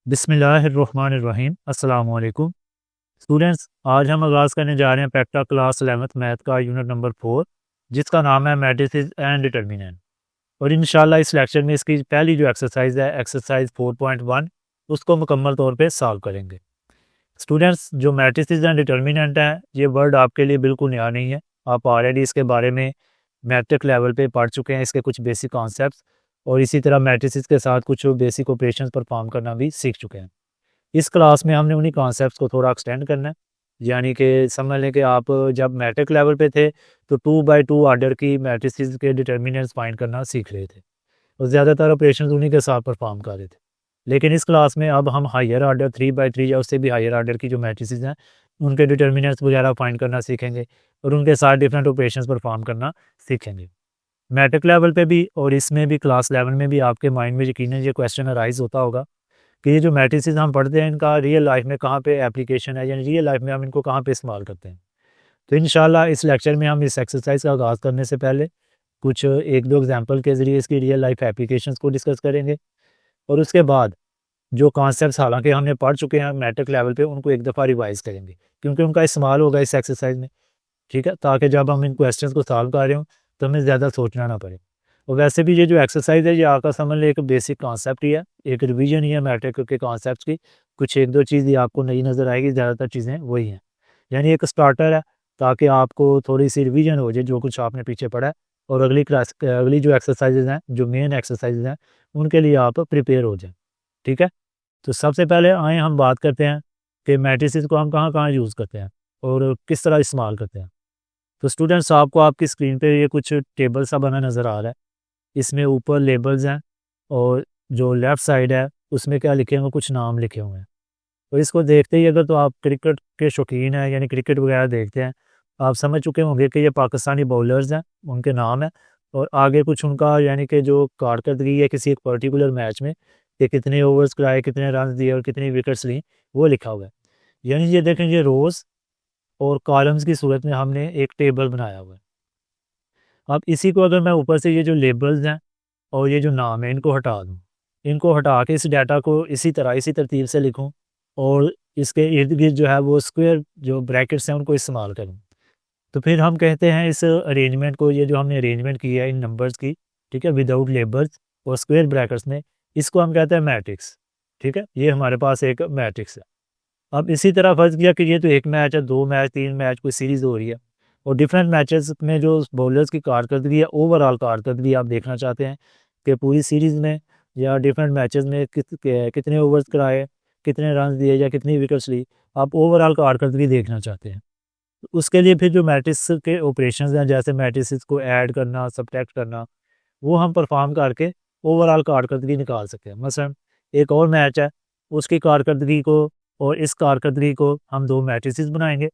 बिस्मिल्लाहिर्रहमानिर्रहीम। अस्सलाम वालेकुम स्टूडेंट्स, आज हम आगाज़ करने जा रहे हैं पैक्टा क्लास 11th मैथ का यूनिट नंबर 4, जिसका नाम है मैट्रिसेस एंड डिटर्मिनेंट। और इंशाल्लाह इस लेक्चर में इसकी पहली जो एक्सरसाइज है एक्सरसाइज 4.1 उसको मुकम्मल तौर पे सॉल्व करेंगे। स्टूडेंट्स, जो मैट्रिसेस एंड डिटर्मिनेंट है ये वर्ड आपके लिए बिल्कुल नया नहीं है। आप ऑलरेडी इसके बारे में मैट्रिक लेवल पे पढ़ चुके हैं, इसके कुछ बेसिक कॉन्सेप्ट्स, और इसी तरह मैट्रिसेस के साथ कुछ बेसिक ऑपरेशंस परफॉर्म करना भी सीख चुके हैं। इस क्लास में हमने उन्हीं कॉन्सेप्ट्स को थोड़ा एक्सटेंड करना है, यानी कि समझ लें कि आप जब मैट्रिक लेवल पे थे तो 2 by 2 ऑर्डर की मैट्रिसेस के डिटर्मिनेंट्स फाइंड करना सीख रहे थे और ज़्यादातर ऑपरेशंस उन्हीं के साथ परफॉर्म कर रहे थे। लेकिन इस क्लास में अब हम हायर ऑर्डर 3 by 3 या उससे भी हायर ऑर्डर की जो मैट्रिसेस हैं उनके डिटर्मिनेंट्स वगैरह फाइंड करना सीखेंगे और उनके साथ डिफरेंट ऑपरेशंस परफॉर्म करना सीखेंगे। मैट्रिक लेवल पे भी और इसमें भी क्लास 11 में भी आपके माइंड में यकीनन ये क्वेश्चन अराइज होता होगा कि ये जो मैट्रिसेस हम पढ़ते हैं इनका रियल लाइफ में कहाँ पे एप्लीकेशन है, यानी रियल लाइफ में हम इनको कहाँ पे इस्तेमाल करते हैं। तो इंशाल्लाह इस लेक्चर में हम इस एक्सरसाइज का आगाज़ करने से पहले कुछ एक दो एग्जांपल के ज़रिए इसकी रियल लाइफ एप्लीकेशंस को डिस्कस करेंगे और उसके बाद जो कॉन्सेप्ट्स हालांकि हमने पढ़ चुके हैं मैट्रिक लेवल पे उनको एक दफ़ा रिवाइज़ करेंगे, क्योंकि उनका इस्तेमाल होगा इस एक्सरसाइज में। ठीक है, ताकि जब हम इन क्वेश्चंस को सॉल्व कर रहे हो तो हमें ज़्यादा सोचना ना पड़े। और वैसे भी ये जो एक्सरसाइज है ये आपका समझ लें एक बेसिक कॉन्सेप्ट ही है, एक रिवीजन ही है मैट्रिक के कॉन्सेप्ट्स की। कुछ एक दो चीज़ ही आपको नई नज़र आएगी, ज़्यादातर चीज़ें वही हैं, यानी एक स्टार्टर है ताकि आपको थोड़ी सी रिवीजन हो जाए जो कुछ आपने पीछे पढ़ा है, और अगली क्लास अगली जो एक्सरसाइजेज हैं जो मेन एक्सरसाइजेज हैं उनके लिए आप प्रिपेयर हो जाएँ। ठीक है, तो सबसे पहले आए हम बात करते हैं कि मैट्रिसेस को हम कहाँ कहाँ यूज़ करते हैं और किस तरह इस्तेमाल करते हैं। तो स्टूडेंट्स, आपको आपकी स्क्रीन पे ये कुछ टेबल सा बना नज़र आ रहा है। इसमें ऊपर लेबल्स हैं और जो लेफ़्ट साइड है उसमें क्या लिखे हुए, कुछ नाम लिखे हुए हैं। तो इसको देखते ही अगर तो आप क्रिकेट के शौकीन हैं, यानी क्रिकेट वगैरह देखते हैं, आप समझ चुके होंगे कि ये पाकिस्तानी बॉलर्स हैं, उनके नाम हैं। और आगे कुछ उनका यानी कि जो कारकर्दगी है किसी एक पर्टिकुलर मैच में कि कितने ओवर्स कराए, कितने रन दिए और कितनी विकेट्स ली, वो लिखा हुआ है। यानी ये देखें, ये रोज़ और कॉलम्स की सूरत में हमने एक टेबल बनाया हुआ है। अब इसी को अगर मैं ऊपर से ये जो लेबल्स हैं और ये जो नाम है इनको हटा दूँ, इनको हटा के इस डाटा को इसी तरह इसी तरतीब से लिखूँ और इसके इर्द गिर्द जो है वो स्क्वायर जो ब्रैकेट्स हैं उनको इस्तेमाल करूँ, तो फिर हम कहते हैं इस अरेंजमेंट को, ये जो हमने अरेंजमेंट की है इन नंबर्स की, ठीक है, विदाउट लेबल्स और स्क्वायर ब्रैकेट्स में, इसको हम कहते हैं मैट्रिक्स। ठीक है, ये हमारे पास एक मैट्रिक्स है। अब इसी तरह फ़र्ज़ किया कि ये तो एक मैच है, 2 मैच, 3 मैच, कोई सीरीज़ हो रही है और डिफरेंट मैचेस में जो बॉलर्स की कारकर्दगी है, ओवरऑल कारकर्दगी आप देखना चाहते हैं कि पूरी सीरीज़ में या डिफरेंट मैचेस में कितने ओवर्स कराए, कितने रन दिए या कितनी विकेट्स ली, आप ओवरऑल कारकर्दगी देखना चाहते हैं। तो उसके लिए फिर जो मैट्रिक्स के ऑपरेशंस हैं, जैसे मैट्रिसेस को ऐड करना, सब्ट्रैक्ट करना, वो हम परफॉर्म करके ओवरऑल कारकर्दगी निकाल सकते हैं। मसलन एक और मैच है, उसकी कारकर्दगी को और इस कारकर्दगी को हम दो मैट्रिसेस बनाएंगे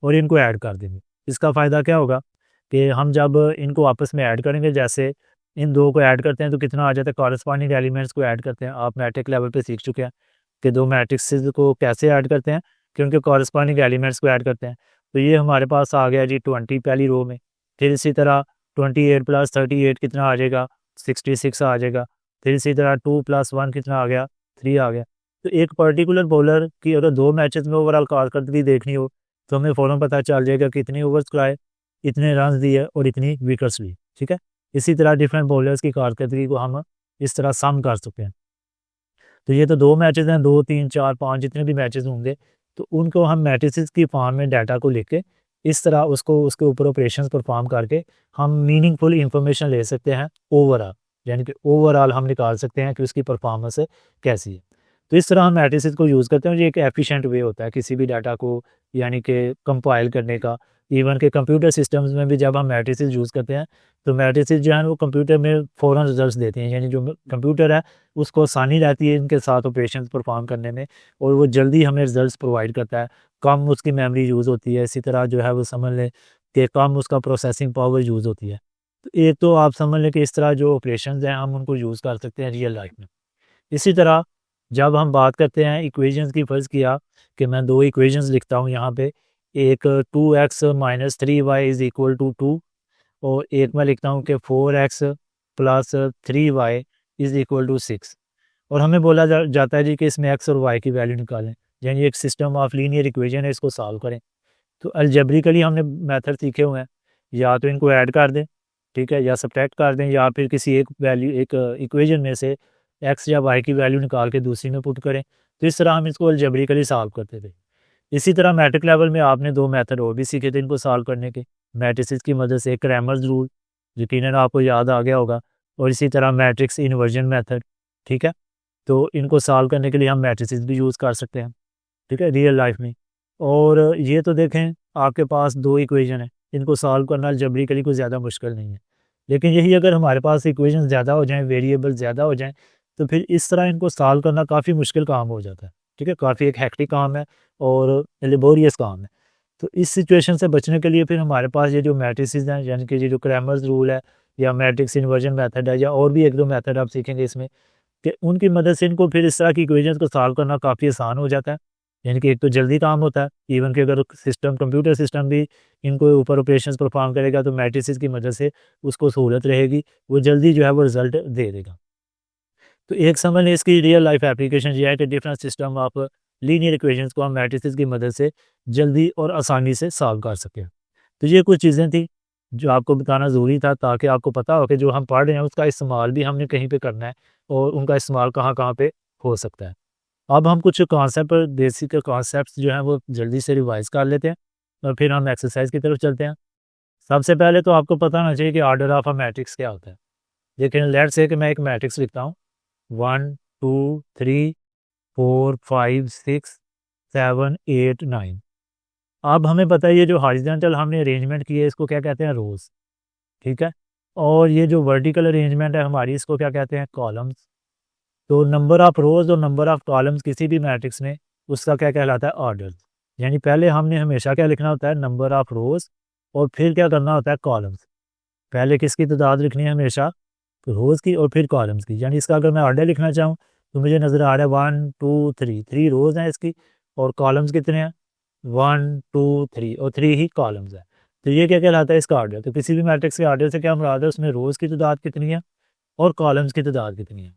और इनको ऐड कर देंगे। इसका फ़ायदा क्या होगा कि हम जब इनको आपस में ऐड करेंगे, जैसे इन दो को ऐड करते हैं तो कितना आ जाता है, कॉरस्पॉन्डिंग एलिमेंट्स को ऐड करते हैं। आप मैट्रिक लेवल पे सीख चुके हैं कि दो मैट्रिक्सेस को कैसे ऐड करते हैं, कि उनके कॉरस्पॉन्डिंग एलिमेंट्स को ऐड करते हैं। तो ये हमारे पास आ गया जी 20 पहली रो में। फिर इसी तरह 28 + 38 कितना आ जाएगा, 66 आ जाएगा। फिर इसी तरह 2 + 1 कितना आ गया, 3 आ गया। तो एक पर्टिकुलर बॉलर की अगर दो मैचेस में ओवरऑल कारकर्दगी देखनी हो तो हमें फ़ौरन पता चल जाएगा कि इतने ओवर्स कराए, इतने रन दिए और इतनी विकेट्स ली। ठीक है, इसी तरह डिफरेंट बॉलर्स की कारकर्दगी को हम इस तरह सम कर सकते हैं। तो ये तो दो मैचेस हैं, 2, 3, 4, 5 जितने भी मैचेस होंगे तो उनको हम मैट्रिसेस की फॉर्म में डाटा को लेके इस तरह उसको उसके ऊपर ऑपरेशंस परफॉर्म करके हम मीनिंगफुल इंफॉर्मेशन ले सकते हैं ओवरऑल, यानी कि ओवरऑल हम निकाल सकते हैं कि उसकी परफॉर्मेंस कैसी है। तो इस तरह हम मैट्रिसेस को यूज़ करते हैं। ये एक एफिशिएंट वे होता है किसी भी डाटा को यानी कि कंपाइल करने का। इवन के कंप्यूटर सिस्टम्स में भी जब हम मैट्रिसेस यूज़ करते हैं तो मैट्रिसेस जो है वो कंप्यूटर में फ़ौरन रिजल्ट्स देते हैं, यानी जो कंप्यूटर है उसको आसानी रहती है इनके साथ ऑपरेशंस परफॉर्म करने में और वो जल्दी हमें रिजल्ट्स प्रोवाइड करता है। कम उसकी मेमोरी यूज़ होती है, इसी तरह जो है वो समझ लें कि कम उसका प्रोसेसिंग पावर यूज़ होती है। तो एक तो आप समझ लें कि इस तरह जो ऑपरेशंस हैं हम उनको यूज़ कर सकते हैं रियल लाइफ में। इसी तरह जब हम बात करते हैं इक्वेशंस की, फ़र्ज़ किया कि मैं दो इक्वेशंस लिखता हूँ यहाँ पे, एक 2x - 3y = 2 और एक मैं लिखता हूँ कि 4x + 3y = 6। और हमें बोला जाता है जी कि इसमें एक्स और वाई की वैल्यू निकालें, यानी एक सिस्टम ऑफ लीनियर इक्वेशन है, इसको सॉल्व करें। तो अलजेब्रिकली हमने मेथड सीखे हुए हैं, या तो इनको ऐड कर दें, ठीक है, या सब्ट्रैक्ट कर दें, या फिर किसी एक वैल्यू एक इक्वेशन में से एक्स या वाई की वैल्यू निकाल के दूसरी में पुट करें। तो इस तरह हम इसको अलजेब्रिकली सॉल्व करते थे। इसी तरह मैट्रिक लेवल में आपने 2 मेथड और भी सीखे थे इनको सॉल्व करने के, मैट्रिसेस की मदद से क्रैमर्स रूल, यकीनन आपको याद आ गया होगा, और इसी तरह मैट्रिक्स इन्वर्जन मेथड, ठीक है। तो इनको सॉल्व करने के लिए हम मैट्रिसेस भी यूज़ कर सकते हैं, ठीक है, रियल लाइफ में। और ये तो देखें आपके पास 2 इक्वेशन है, इनको सॉल्व करना अलजेब्रिकली कोई ज़्यादा मुश्किल नहीं है। लेकिन यही अगर हमारे पास इक्वेशन ज़्यादा हो जाएँ, वेरिएबल ज़्यादा हो जाएँ, तो फिर इस तरह इनको सॉल्व करना काफ़ी मुश्किल काम हो जाता है, ठीक है, काफ़ी एक हेक्टिक काम है और लेबोरियस काम है। तो इस सिचुएशन से बचने के लिए फिर हमारे पास ये जो मैट्रिसेस हैं, यानी कि ये जो क्रैमर्स रूल है या मैट्रिक्स इन्वर्जन मेथड है, या और भी 1-2 मेथड आप सीखेंगे इसमें, कि उनकी मदद से इनको फिर इस तरह की इक्वेशंस को सॉल्व करना काफ़ी आसान हो जाता है। यानी कि एक तो जल्दी काम होता है, इवन कि अगर सिस्टम कंप्यूटर सिस्टम भी इनको ऊपर ऑपरेशंस परफॉर्म करेगा तो मैट्रिसेस की मदद से उसको सहूलत रहेगी, वो जल्दी जो है वो रिजल्ट दे देगा। तो एक समझ लें इसकी रियल लाइफ एप्लीकेशन ये है कि different system of linear equations को हम मैट्रिसेस की मदद से जल्दी और आसानी से सॉल्व कर सकें। तो ये कुछ चीज़ें थी जो आपको बताना ज़रूरी था, ताकि आपको पता हो कि जो हम पढ़ रहे हैं उसका इस्तेमाल भी हमने कहीं पे करना है और उनका इस्तेमाल कहाँ कहाँ पे हो सकता है। अब हम कुछ कॉन्सेप्ट बेसिक कॉन्सेप्ट्स जो हैं वो जल्दी से रिवाइज कर लेते हैं और फिर हम एक्सरसाइज की तरफ चलते हैं। सबसे पहले तो आपको पता होना चाहिए कि ऑर्डर ऑफ अ मैट्रिक्स क्या होता है। लेकिन लेट्स से कि मैं एक मैट्रिक्स लिखता हूँ 1 2 3 4 5 6 7 8 9। अब हमें पता है ये जो हॉरिजॉन्टल हमने अरेंजमेंट की है इसको क्या कहते हैं, रोज़, ठीक है। और ये जो वर्टिकल अरेंजमेंट है हमारी, इसको क्या कहते हैं, कॉलम्स। तो नंबर ऑफ रोज़ और नंबर ऑफ कॉलम्स किसी भी मैट्रिक्स में उसका क्या कहलाता है, ऑर्डर। यानी पहले हमने हमेशा क्या लिखना होता है, नंबर ऑफ रोज़, और फिर क्या करना होता है, कॉलम्स। पहले किसकी तादाद लिखनी है, हमेशा रोज़ की और फिर कॉलम्स की। यानी इसका अगर मैं ऑर्डर लिखना चाहूँ तो मुझे नज़र आ रहा है 1 2 3, 3 रोज़ हैं इसकी, और कॉलम्स कितने हैं, 1 2 3, और 3 ही कॉलम्स है। तो ये क्या कहलाता है, इसका ऑर्डर। तो किसी भी मैट्रिक्स के ऑर्डर से क्या मुराद है, उसमें रोज़ की तादाद कितनी है और कॉलम्स की तादाद कितनी है।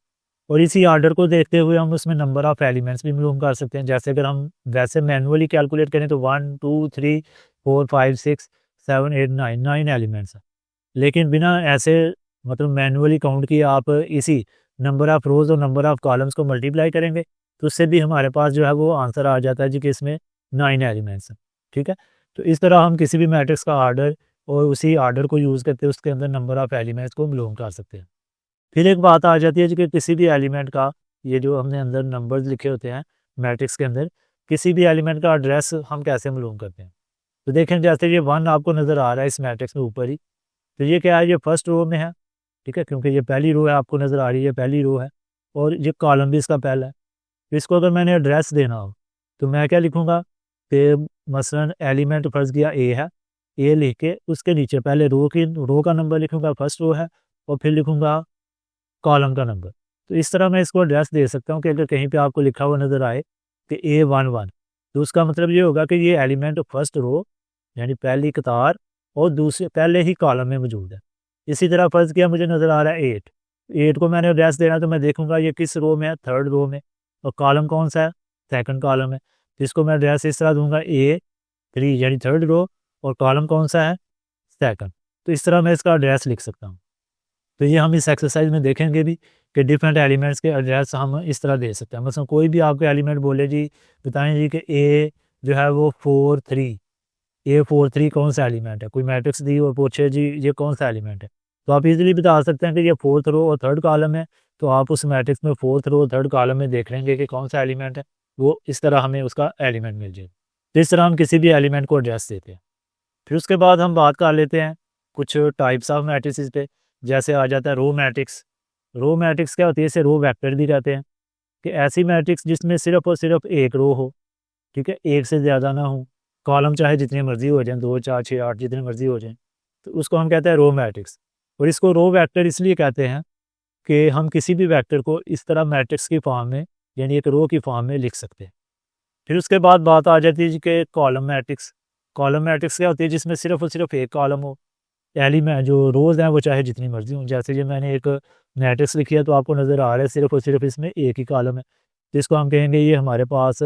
और इसी ऑर्डर को देखते हुए हम उसमें नंबर ऑफ़ एलिमेंट्स भी मालूम कर सकते हैं। जैसे अगर हम वैसे मैनुअली कैलकुलेट करें तो 1 2 3 4 5 6 7 8 9, 9 एलिमेंट्स हैं। लेकिन बिना ऐसे मतलब मैनुअली काउंट किए आप इसी नंबर ऑफ़ रोज़ और नंबर ऑफ़ कॉलम्स को मल्टीप्लाई करेंगे तो उससे भी हमारे पास जो है वो आंसर आ जाता है जी कि इसमें 9 एलिमेंट्स हैं, ठीक है। तो इस तरह हम किसी भी मैट्रिक्स का ऑर्डर और उसी ऑर्डर को यूज़ करते उसके अंदर नंबर ऑफ़ एलिमेंट्स को मालूम कर सकते हैं। फिर एक बात आ जाती है जी कि किसी भी एलिमेंट का, ये जो हमने अंदर नंबर्स लिखे होते हैं मैट्रिक्स के अंदर, किसी भी एलिमेंट का एड्रेस हम कैसे मालूम करते हैं। तो देखें जैसे ये 1 आपको नज़र आ रहा है इस मैट्रिक्स में ऊपर ही, तो ये क्या है, ये फर्स्ट रो में है, ठीक है, क्योंकि ये पहली रो है, आपको नज़र आ रही है पहली रो है, और ये कॉलम भी इसका पहला है। तो इसको अगर मैंने एड्रेस देना हो तो मैं क्या लिखूँगा कि मसलन एलिमेंट फ़र्ज़ किया ए है, ए लिख के उसके नीचे पहले रो का नंबर लिखूँगा, फर्स्ट रो है, और फिर लिखूँगा कॉलम का नंबर। तो इस तरह मैं इसको एड्रेस दे सकता हूँ कि अगर कहीं पे आपको लिखा हुआ नज़र आए कि A11, तो उसका मतलब ये होगा कि ये एलिमेंट फर्स्ट रो यानी पहली कतार और दूसरे पहले ही कॉलम में मौजूद है। इसी तरह फ़र्ज़ किया मुझे नज़र आ रहा है 8, 8 को मैंने एड्रेस देना तो मैं देखूँगा ये किस रो में है, थर्ड रो में, और कॉलम कौन सा है, सेकंड कॉलम है। तो इसको मैं एड्रेस इस तरह दूँगा A3 यानी थर्ड रो, और कॉलम कौन सा है, सेकंड। तो इस तरह मैं इसका एड्रेस लिख सकता हूँ। तो ये हम इस एक्सरसाइज में देखेंगे भी कि डिफरेंट एलिमेंट्स के एड्रेस हम इस तरह दे सकते हैं। मतलब कोई भी आपको एलिमेंट बोले जी, बताएं जी कि ए जो है वो 4 3, A43 कौन सा एलिमेंट है, कोई मैट्रिक्स दी और पूछे जी ये कौन सा एलिमेंट है, तो आप इजीली बता सकते हैं कि ये फोर्थ रो और थर्ड कॉलम है। तो आप उस मैट्रिक्स में फोर्थ रो और थर्ड कॉलम में देख लेंगे कि कौन सा एलिमेंट है, वो इस तरह हमें उसका एलिमेंट मिल जाए। तो इस तरह हम किसी भी एलिमेंट को एड्रेस देते हैं। फिर उसके बाद हम बात कर लेते हैं कुछ टाइप्स ऑफ मैट्रिसेस पे। जैसे आ जाता है रो मैट्रिक्स। रो मैट्रिक्स क्या होती है, इसे रो वेक्टर भी कहते हैं, कि ऐसी मैट्रिक्स जिसमें सिर्फ और सिर्फ एक रो हो, ठीक है, एक से ज़्यादा ना हो, कॉलम चाहे जितने मर्जी हो जाएं, 2 4 6 8 जितने मर्जी हो जाएं, तो उसको हम कहते हैं रो मैट्रिक्स। और इसको रो वेक्टर इसलिए कहते हैं कि हम किसी भी वेक्टर को इस तरह मैट्रिक्स की फॉर्म में यानी एक रो की फॉर्म में लिख सकते हैं। फिर उसके बाद बात आ जाती है कि कॉलम मैट्रिक्स। कॉलम मैट्रिक्स क्या होती है, जिसमें सिर्फ और सिर्फ एक कॉलम हो, एलिमेंट जो रोज़ हैं वो चाहे जितनी मर्जी हों। जैसे ये मैंने एक मैट्रिक्स लिखी है तो आपको नज़र आ रहा है सिर्फ और सिर्फ इसमें एक ही कॉलम है, तो इसको हम कहेंगे ये हमारे पास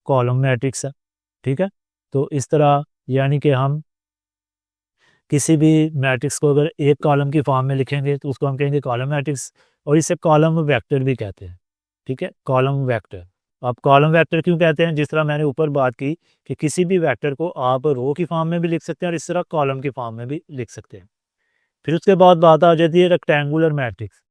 कॉलम मैट्रिक्स है। ठीक है, तो इस तरह यानी कि हम किसी भी मैट्रिक्स को अगर एक कॉलम की फॉर्म में लिखेंगे तो उसको हम कहेंगे कॉलम मैट्रिक्स, और इसे कॉलम वेक्टर भी कहते हैं। ठीक है, कॉलम वेक्टर। आप कॉलम वेक्टर क्यों कहते हैं? जिस तरह मैंने ऊपर बात की कि किसी भी वेक्टर को आप रो की फॉर्म में भी लिख सकते हैं और इस तरह कॉलम की फॉर्म में भी लिख सकते हैं। फिर उसके बाद बात आ जाती है रेक्टेंगुलर मैट्रिक्स।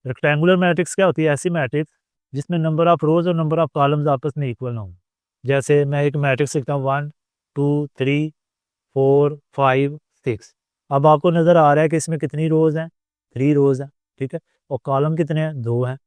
रेक्टेंगुलर मैट्रिक्स क्या होती है? ऐसी मैट्रिक्स जिसमें नंबर ऑफ रोज और नंबर ऑफ कॉलम्स आपस में इक्वल ना हो। जैसे मैं एक मैट्रिक्स लिखता हूँ 1 2 3 4 5 6। अब आपको नज़र आ रहा है कि इसमें कितनी रोज़ हैं? 3 रोज़ हैं। ठीक है, और कॉलम कितने हैं? 2 हैं।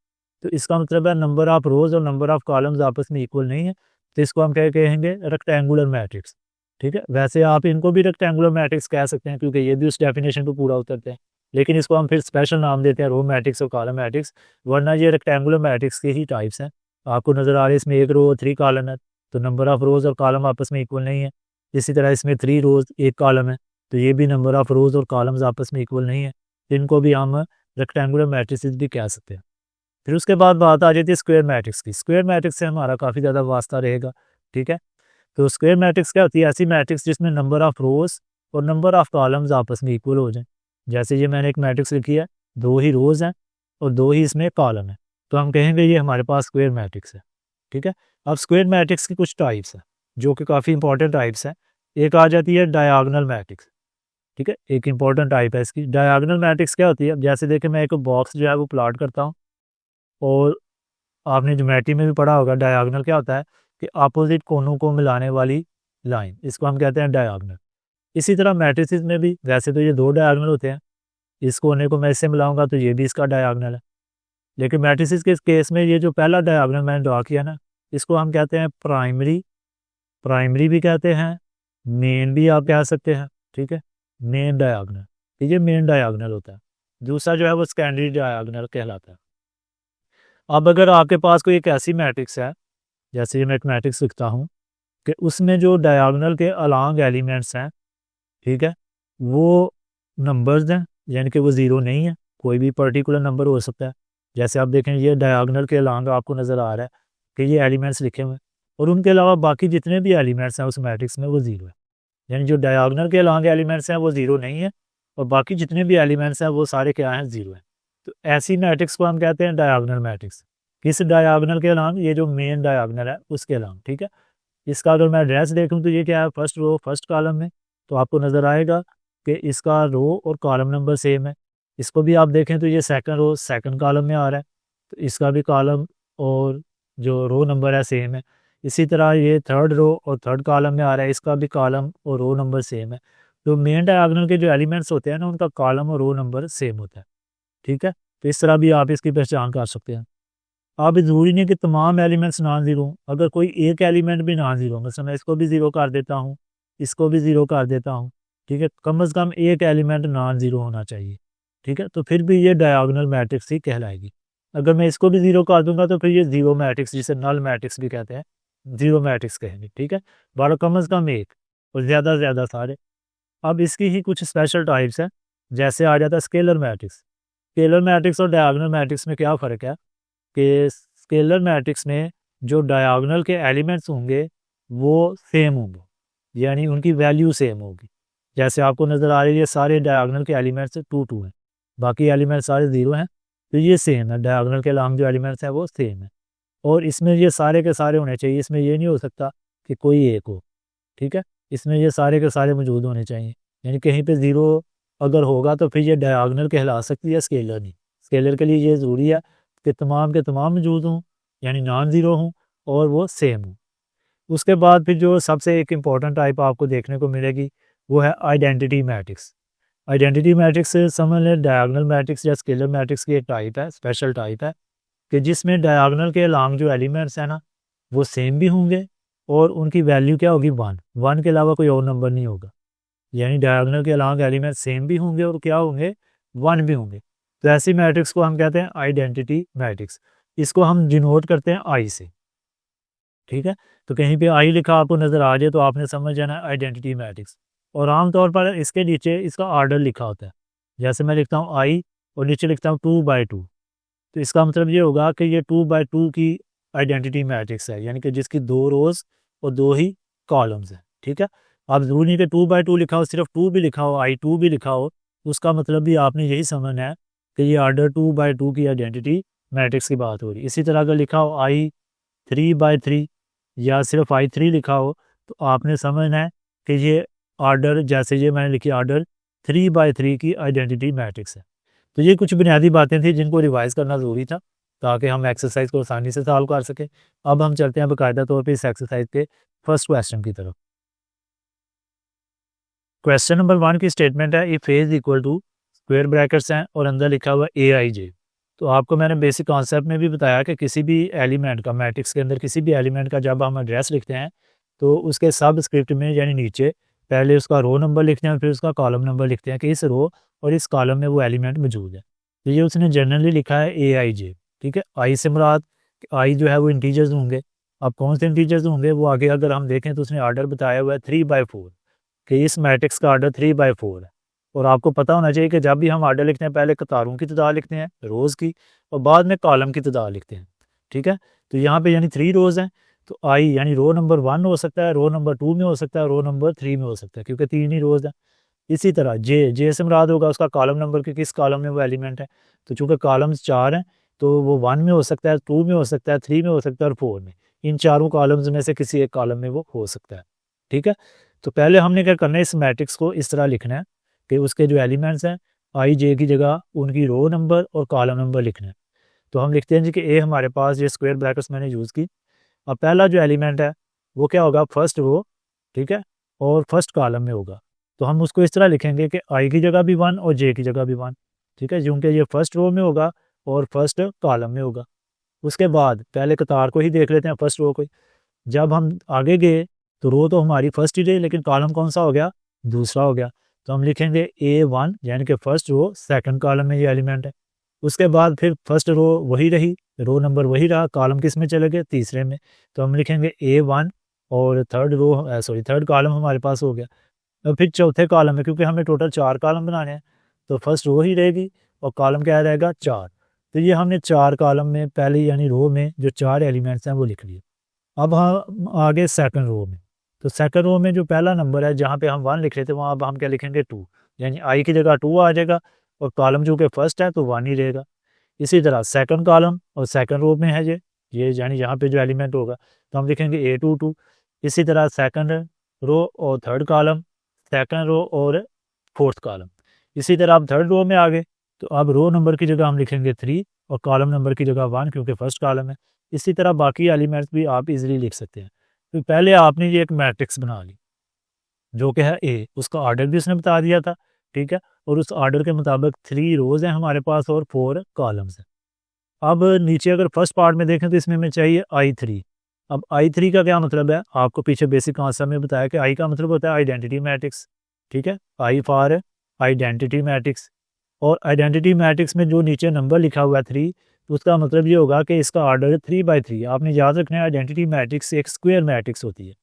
तो इसका मतलब है नंबर ऑफ रोज़ और नंबर ऑफ कॉलम्स आपस में इक्वल नहीं है, तो इसको हम क्या कहेंगे? Rectangular matrix. ठीक है, वैसे आप इनको भी रेक्टेंगुलर मैट्रिक्स कह सकते हैं क्योंकि ये भी उस डेफिनेशन को पूरा उतरते हैं, लेकिन इसको हम फिर स्पेशल नाम देते हैं रो मैट्रिक्स और कॉलम मैट्रिक्स, वरना ये रेक्टेंगुलर मैट्रिक्स के ही टाइप्स हैं। आपको नज़र आ रही है इसमें 1 रो और 3 कॉलम है, तो नंबर ऑफ रोज़ और कॉलम आपस में इक्वल नहीं है। इसी तरह इसमें 3 रोज़ 1 कॉलम है, तो ये भी नंबर ऑफ रोज़ और कॉलम्स आपस में इक्वल नहीं है, तो इनको भी हम रेक्टेंगुलर मैट्रिसेस भी कह सकते हैं। फिर उसके बाद बात आ जाती है स्क्वायर मैट्रिक्स की। स्क्वायर मैट्रिक्स से हमारा काफ़ी ज़्यादा वास्ता रहेगा। ठीक है, तो स्क्वायर मैट्रिक्स क्या होती है? ऐसी मैट्रिक्स जिसमें नंबर ऑफ रोज़ और नंबर ऑफ कॉलम्स आपस में इक्वल हो जाएं। जैसे ये मैंने एक मैट्रिक्स लिखी है, 2 ही रोज़ हैं और 2 ही इसमें कॉलम है, तो हम कहेंगे ये हमारे पास स्क्वायर मैट्रिक्स है। ठीक है, अब स्क्वायर मैट्रिक्स की कुछ टाइप्स हैं जो कि काफ़ी इंपॉर्टेंट टाइप्स हैं। एक आ जाती है डायगोनल मैट्रिक्स। ठीक है, एक इंपॉर्टेंट टाइप है इसकी। डायगोनल मैट्रिक्स क्या होती है? अब जैसे देखिए मैं एक बॉक्स जो है वो प्लॉट करता हूँ, और आपने ज्योमेट्री में भी पढ़ा होगा डायगोनल क्या होता है कि अपोजिट कोनों को मिलाने वाली लाइन, इसको हम कहते हैं डायगोनल। इसी तरह मैट्रिसेस में भी वैसे तो ये 2 डायगोनल होते हैं, इस कोने को मैं इससे मिलाऊंगा तो ये भी इसका डायगोनल है, लेकिन मैट्रिसेस के केस में ये जो पहला डायगोनल मैंने ड्रा किया ना, इसको हम कहते हैं प्राइमरी। प्राइमरी भी कहते हैं, मेन भी आप कह सकते हैं। ठीक है, मेन डायगोनल, ये मेन डायगोनल होता है। दूसरा जो है वो सेकेंडरी डायगोनल कहलाता है। अब अगर आपके पास कोई एक ऐसी मैट्रिक्स है, जैसे मैं एक मैट्रिक्स लिखता हूँ कि उसमें जो डायगोनल के अलॉन्ग एलिमेंट्स हैं, ठीक है, वो नंबर्स हैं, यानी कि वो ज़ीरो नहीं है, कोई भी पर्टिकुलर नंबर हो सकता है। जैसे आप देखें ये डायगोनल के अलॉन्ग आपको नज़र आ रहा है कि ये एलिमेंट्स लिखे हुए हैं, और उनके अलावा बाकी जितने भी एलिमेंट्स हैं उस मैट्रिक्स में वो ज़ीरो है। यानी जो डायगोनल के अलॉन्ग एलिमेंट्स हैं वो ज़ीरो नहीं है, और बाकी जितने भी एलिमेंट्स हैं वो सारे क्या हैं? ज़ीरो हैं। तो ऐसी मैट्रिक्स को हम कहते हैं डायगोनल मैट्रिक्स। किस डायगोनल के अलॉन्ग? ये जो मेन डायगोनल है उसके अलॉन्ग। ठीक है, इसका अगर मैं एड्रेस देखूं तो ये क्या है? फर्स्ट रो फर्स्ट कॉलम में, तो आपको नज़र आएगा कि इसका रो और कॉलम नंबर सेम है। इसको भी आप देखें तो ये सेकंड रो सेकंड कॉलम में आ रहा है, तो इसका भी कॉलम और जो रो नंबर है सेम है। इसी तरह ये थर्ड रो और थर्ड कॉलम में आ रहा है, इसका भी कॉलम और रो नंबर सेम है। तो मेन डायगोनल के जो एलिमेंट्स होते हैं ना, उनका कॉलम और रो नंबर सेम होता है। ठीक है, तो इस तरह भी आप इसकी पहचान कर सकते हैं। अब ज़रूरी नहीं कि तमाम एलिमेंट्स नॉन ज़ीरो हों, अगर कोई एक एलिमेंट भी नॉन ज़ीरो, मतलब मैं इसको भी ज़ीरो कर देता हूँ, इसको भी ज़ीरो कर देता हूँ, ठीक है, कम से कम एक एलिमेंट नॉन ज़ीरो होना चाहिए। ठीक है, तो फिर भी ये डायगोनल मैट्रिक्स ही कहलाएगी। अगर मैं इसको भी ज़ीरो कर दूंगा तो फिर ये ज़ीरो मैट्रिक्स, जिसे नल मैट्रिक्स भी कहते हैं, ज़ीरो मैट्रिक्स कहेंगे। ठीक है, बारह कम से कम एक और ज़्यादा से ज़्यादा सारे। अब इसकी ही कुछ स्पेशल टाइप्स हैं, जैसे आ जाता है स्केलर मैट्रिक्स। स्केलर मैट्रिक्स और डायगोनल मैट्रिक्स में क्या फ़र्क है कि स्केलर मैट्रिक्स में जो डायगोनल के एलिमेंट्स होंगे वो सेम होंगे, यानी उनकी वैल्यू सेम होगी। जैसे आपको नज़र आ रही है ये सारे डायगोनल के एलिमेंट्स 2 2 हैं, बाकी एलिमेंट्स सारे ज़ीरो हैं, तो ये सेम है। डायगोनल के अलॉन्ग जो एलिमेंट्स हैं वो सेम है, और इसमें ये सारे के सारे होने चाहिए, इसमें ये नहीं हो सकता कि कोई एक हो। ठीक है, इसमें ये सारे के सारे मौजूद होने चाहिए, यानी कहीं पे ज़ीरो अगर होगा तो फिर ये डायगोनल कहला सकती है, स्केलर नहीं। स्केलर के लिए ये ज़रूरी है कि तमाम के तमाम मौजूद हों, यानी नॉन ज़ीरो हों और वो सेम हों। उसके बाद फिर जो सबसे एक इम्पॉर्टेंट टाइप आपको देखने को मिलेगी वो है आइडेंटिटी मैट्रिक्स। आइडेंटिटी मैट्रिक्स समझ लें डायगोनल मैट्रिक्स या स्केलर मैट्रिक्स की एक टाइप है, स्पेशल टाइप है, कि जिसमें डायगोनल के अलॉन्ग जो एलिमेंट्स हैं ना वो सेम भी होंगे, और उनकी वैल्यू क्या होगी? 1। 1 के अलावा कोई और नंबर नहीं होगा, यानी डायगोनल के अलॉन्ग एलिमेंट सेम भी होंगे और क्या होंगे? 1 भी होंगे। तो ऐसी मैट्रिक्स को हम कहते हैं आइडेंटिटी मैट्रिक्स। इसको हम डिनोट करते हैं आई से। ठीक है, तो कहीं पे आई लिखा आपको नज़र आ जाए तो आपने समझ जाना आइडेंटिटी मैट्रिक्स। और आमतौर पर इसके नीचे इसका आर्डर लिखा होता है। जैसे मैं लिखता हूँ आई और नीचे लिखता हूँ 2/2, तो इसका मतलब ये होगा कि ये 2/2 की आइडेंटिटी मैट्रिक्स है, यानी कि जिसकी 2 रोज़ और 2 ही कॉलम्स हैं। ठीक है, अब ज़रूरी नहीं कि 2/2 लिखा हो, सिर्फ 2 भी लिखा हो, I2 भी लिखा हो, उसका मतलब भी आपने यही समझना है कि ये आर्डर 2/2 की आइडेंटिटी मैट्रिक्स की बात हो रही है। इसी तरह अगर लिखा हो I3/3 या सिर्फ I3 लिखा हो, तो आपने समझना है कि ये आर्डर, जैसे ये मैंने लिखी आर्डर 3/3 की आइडेंटिटी मैट्रिक्स है। तो ये कुछ बुनियादी बातें थी जिनको रिवाइज़ करना ज़रूरी था ताकि हम एक्सरसाइज को आसानी से सॉल्व कर सकें। अब हम चलते हैं बाकायदा तौर पे इस एक्सरसाइज के फर्स्ट क्वेश्चन की तरफ। क्वेश्चन नंबर 1 की स्टेटमेंट है if A is equal to, square brackets हैं और अंदर लिखा हुआ AIJ। तो आपको मैंने बेसिक कॉन्सेप्ट में भी बताया कि किसी भी एलिमेंट का, मैट्रिक्स के अंदर किसी भी एलिमेंट का जब हम एड्रेस लिखते हैं तो उसके सब स्क्रिप्ट में यानी नीचे पहले उसका रो नंबर लिखते हैं, फिर उसका कॉलम नंबर लिखते हैं कि इस रो और इस कॉलम में वो एलिमेंट मौजूद है। तो ये उसने जनरली लिखा है AIJ। ठीक है, आई से मुराद आई जो है वो इंटीजर्स होंगे। अब कौन से इंटीजर्स होंगे वो आगे अगर हम देखें तो उसने आर्डर बताया हुआ है 3/4, कि इस मैट्रिक्स का आर्डर 3/4 है। और आपको पता होना चाहिए कि जब भी हम आर्डर लिखते हैं पहले कतारों की तादाद लिखते हैं, रोज़ की, और बाद में कॉलम की तादाद लिखते हैं। ठीक है, तो यहाँ पे यानी 3 रोज़ हैं, तो आई यानी रो नंबर 1 हो सकता है, रो नंबर 2 में हो सकता है, रो नंबर 3 में हो सकता है, क्योंकि 3 ही रोज़ हैं। इसी तरह जे से मुराद होगा उसका कॉलम नंबर कि किस कॉलम में वो एलिमेंट है। तो चूँकि कॉलम्स 4 हैं तो वो 1 में हो सकता है, 2 में हो सकता है, 3 में हो सकता है और 4 में। इन चारों कॉलम्स में से किसी एक कॉलम में वो हो सकता है। ठीक है, तो पहले हमने क्या करना है, इस मैट्रिक्स को इस तरह लिखना है कि उसके जो एलिमेंट्स हैं IJ की जगह उनकी रो नंबर और कॉलम नंबर लिखना है। तो हम लिखते हैं जी कि ए हमारे पास ये स्क्वायर ब्रैकेट्स मैंने यूज़ की। अब पहला जो एलिमेंट है वो क्या होगा, फर्स्ट रो, ठीक है, और फर्स्ट कॉलम में होगा। तो हम उसको इस तरह लिखेंगे कि आई की जगह भी 1 और जे की जगह भी 1। ठीक है, क्योंकि ये फर्स्ट रो में होगा और फर्स्ट कॉलम में होगा। उसके बाद पहले कतार को ही देख लेते हैं, फर्स्ट रो को ही। जब हम आगे गए तो रो तो हमारी फर्स्ट ही रही, लेकिन कॉलम कौन सा हो गया, दूसरा हो गया। तो हम लिखेंगे A1 यानी कि फर्स्ट रो सेकंड कॉलम में ये एलिमेंट है। उसके बाद फिर फर्स्ट रो वही रही, रो नंबर वही रहा, कॉलम किस में चले गए, तीसरे में। तो हम लिखेंगे A1 और थर्ड कॉलम हमारे पास हो गया। और फिर चौथे कॉलम में, क्योंकि हमें टोटल 4 कॉलम बनाने हैं, तो फर्स्ट रो ही रहेगी और कॉलम क्या रहेगा, 4। तो ये हमने 4 कॉलम में पहले यानी रो में जो 4 एलिमेंट्स हैं वो लिख लिए। अब हम आगे सेकंड रो में। तो सेकंड रो में जो पहला नंबर है जहाँ पे हम 1 लिख रहे थे, वहाँ अब हम क्या लिखेंगे, 2, यानी आई की जगह 2 आ जाएगा और कॉलम जो कि फर्स्ट है तो 1 ही रहेगा। इसी तरह सेकंड कॉलम और सेकंड रो में है ये यानी यहाँ पे जो एलिमेंट होगा तो हम लिखेंगे A22। इसी तरह सेकंड रो और थर्ड कॉलम, सेकंड रो और फोर्थ कॉलम। इसी तरह आप थर्ड रो में आ गए तो अब रो नंबर की जगह हम लिखेंगे 3 और कॉलम नंबर की जगह 1, क्योंकि फर्स्ट कॉलम है। इसी तरह बाकी एलिमेंट्स भी आप इजीली लिख सकते हैं। तो पहले आपने ये एक मैट्रिक्स बना ली जो कि है ए, उसका ऑर्डर भी उसने बता दिया था। ठीक है, और उस ऑर्डर के मुताबिक 3 रोज़ हैं हमारे पास और 4 कॉलम्स हैं। अब नीचे अगर फर्स्ट पार्ट में देखें तो इसमें हमें चाहिए I3। अब I3 का क्या मतलब है, आपको पीछे बेसिक कॉन्सेप्ट में बताया कि आई का मतलब होता है आइडेंटिटी मैट्रिक्स। ठीक है, आई फॉर आइडेंटिटी मैट्रिक्स, और आइडेंटिटी मैट्रिक्स में जो नीचे नंबर लिखा हुआ है 3, तो उसका मतलब ये होगा कि इसका ऑर्डर है 3/3। आपने याद रखना है आइडेंटिटी मैट्रिक्स एक स्क्वायर मैट्रिक्स होती है।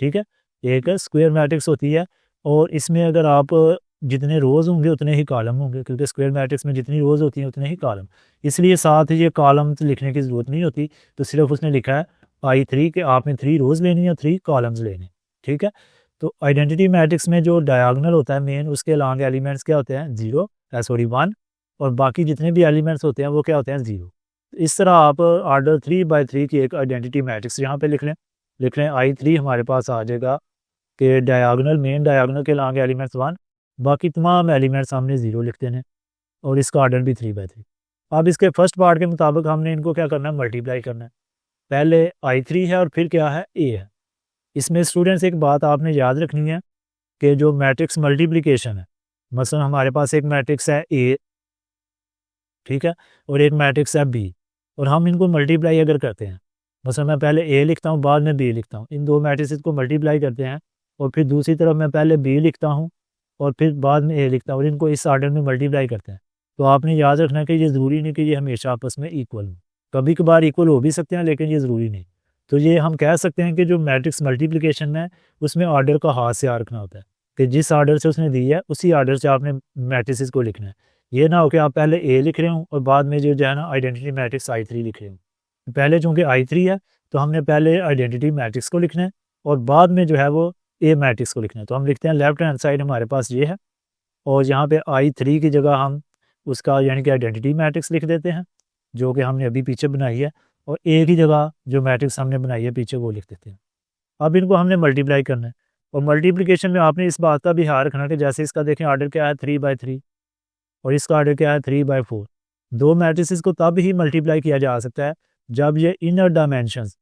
ठीक है, एक स्क्वायर मैट्रिक्स होती है और इसमें अगर आप जितने रोज़ होंगे उतने ही कॉलम होंगे, क्योंकि स्क्वायर मैट्रिक्स में जितनी रोज़ होती हैं उतने ही कॉलम। इसलिए साथ ही ये कॉलम लिखने की ज़रूरत नहीं होती, तो सिर्फ उसने लिखा है I3 के आपने 3 रोज़ लेनी है, 3 कॉलम्स लेने। ठीक है, तो आइडेंटिटी मैट्रिक्स में जो डायगोनल होता है मेन, उसके अलॉन्ग एलिमेंट्स क्या होते हैं, 1, और बाकी जितने भी एलिमेंट्स होते हैं वो क्या होते हैं, 0। इस तरह आप ऑर्डर 3/3 की एक आइडेंटिटी मैट्रिक्स यहाँ पे लिख लें I3 हमारे पास आ जाएगा कि मेन डायगोनल के अलॉन्ग एलिमेंट्स 1, बाकी तमाम एलिमेंट्स हमने 0 लिख देने और इसका ऑर्डर भी 3/3। अब इसके फर्स्ट पार्ट के मुताबिक हमने इनको क्या करना है, मल्टीप्लाई करना है। पहले I3 है और फिर क्या है, A है। इसमें स्टूडेंट्स एक बात आपने याद रखनी है कि जो मैट्रिक्स मल्टीप्लिकेशन है, मसलन हमारे पास एक मैट्रिक्स है A, ठीक है, और एक मैट्रिक्स है B, और हम इनको मल्टीप्लाई अगर करते हैं, मसलन मैं पहले A लिखता हूँ बाद में B लिखता हूँ, इन दो मैट्रिक्स को मल्टीप्लाई करते हैं, और फिर दूसरी तरफ मैं पहले B लिखता हूँ और फिर बाद में A लिखता हूँ, और इनको इस ऑर्डर में मल्टीप्लाई करते हैं। तो आपने याद रखना है कि ये ज़रूरी नहीं कि ये हमेशा आपस में इक्वल हो, कभी कभार इक्वल हो भी सकते हैं लेकिन ये ज़रूरी नहीं। तो ये हम कह सकते हैं कि जो मैट्रिक्स मल्टीप्लिकेशन है उसमें ऑर्डर का हाथ से रखना होता है। कि जिस आर्डर से उसने दी है उसी आर्डर से आपने मैट्रिसेस को लिखना है। ये ना हो कि आप पहले ए लिख रहे हो और बाद में जो है ना आइडेंटिटी मैट्रिक्स I3 लिख रहे हो। पहले चूँकि I3 है तो हमने पहले आइडेंटिटी मैट्रिक्स को लिखना है और बाद में जो है वो ए मैट्रिक्स को लिखना है। तो हम लिखते हैं लेफ्ट हैंड साइड हमारे पास ये है और यहाँ पे I3 की जगह हम उसका यानी कि आइडेंटिटी मैट्रिक्स लिख देते हैं जो कि हमने अभी पीछे बनाई है, और ए की जगह जो मैट्रिक्स हमने बनाई है पीछे वो लिख देते हैं। अब इनको हमने मल्टीप्लाई करना है और मल्टीप्लिकेशन में आपने इस बात का भी ध्यान रखना कि जैसे इसका देखें आर्डर क्या है 3/3 और इसका आर्डर क्या है 3/4। दो मैट्रिसेस को तब ही मल्टीप्लाई किया जा सकता है जब ये इनर डायमेंशंस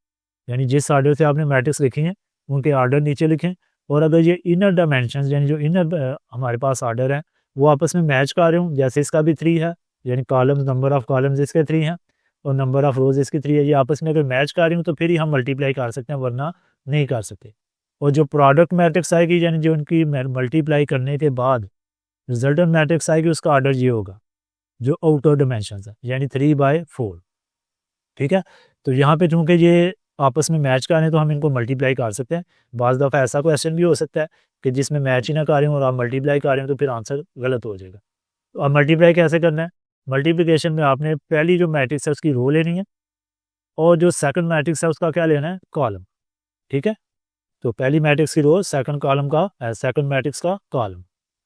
यानी जिस आर्डर से आपने मैट्रिक्स लिखी हैं उनके आर्डर नीचे लिखें, और अगर ये इनर डायमेंशंस यानी जो इनर हमारे पास आर्डर है वो आपस में मैच कर रहे हूँ, जैसे इसका भी 3 है यानी कॉलम्स नंबर ऑफ कॉलम्स इसके 3 हैं और नंबर ऑफ रोज इसकी 3 है, ये आपस में अगर मैच कर रही हूँ तो फिर ही हम मल्टीप्लाई कर सकते हैं वरना नहीं कर सकते। और जो प्रोडक्ट मैट्रिक्स आएगी यानी जो उनकी मल्टीप्लाई करने के बाद रिजल्टेंट मैट्रिक्स आएगी उसका आर्डर ये होगा जो आउटर डायमेंशंस है यानी 3/4। ठीक है, तो यहाँ पे चूँकि ये आपस में मैच कर रहे हैं तो हम इनको मल्टीप्लाई कर सकते हैं। बाज़ दफ़ा ऐसा क्वेश्चन भी हो सकता है कि जिसमें मैच ही ना कर रहे हो और आप मल्टीप्लाई कर रहे हो तो फिर आंसर गलत हो जाएगा। तो अब मल्टीप्लाई कैसे करना है? मल्टीप्लिकेशन में आपने पहली जो मैट्रिक्स है उसकी रो लेनी है और जो सेकंड मैट्रिक्स है उसका क्या लेना है? कॉलम। ठीक है, तो पहली मैट्रिक्स की रो, सेकंड कॉलम का सेकंड मैट्रिक्स का कॉलम।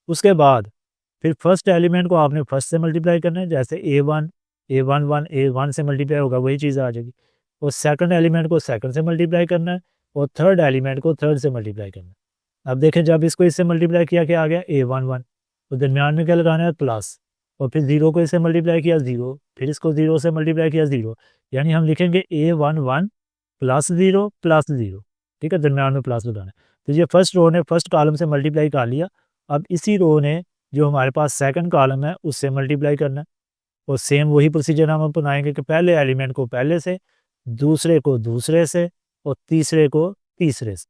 उसके बाद फिर फर्स्ट एलिमेंट को आपने फर्स्ट से मल्टीप्लाई करना है, जैसे A1 से मल्टीप्लाई होगा वही चीज़ आ जाएगी, और सेकंड एलिमेंट को सेकंड से मल्टीप्लाई करना है और थर्ड एलिमेंट को थर्ड से मल्टीप्लाई करना है। अब देखें जब इसको इससे मल्टीप्लाई किया क्या आ गया A11, तो दरमियान में क्या लगाना है प्लस, और फिर 0 को इससे मल्टीप्लाई किया 0, फिर इसको 0 से मल्टीप्लाई किया 0, यानी हम लिखेंगे A11 + 0 + 0। ठीक है, दरमियान में प्लस लगाना है। तो ये फर्स्ट रो ने फर्स्ट कॉलम से मल्टीप्लाई कर लिया, अब इसी रो ने जो हमारे पास सेकंड कॉलम है उससे मल्टीप्लाई करना है और सेम वही प्रोसीजर हम अपनाएंगे कि पहले एलिमेंट को पहले से, दूसरे को दूसरे से और तीसरे को तीसरे से।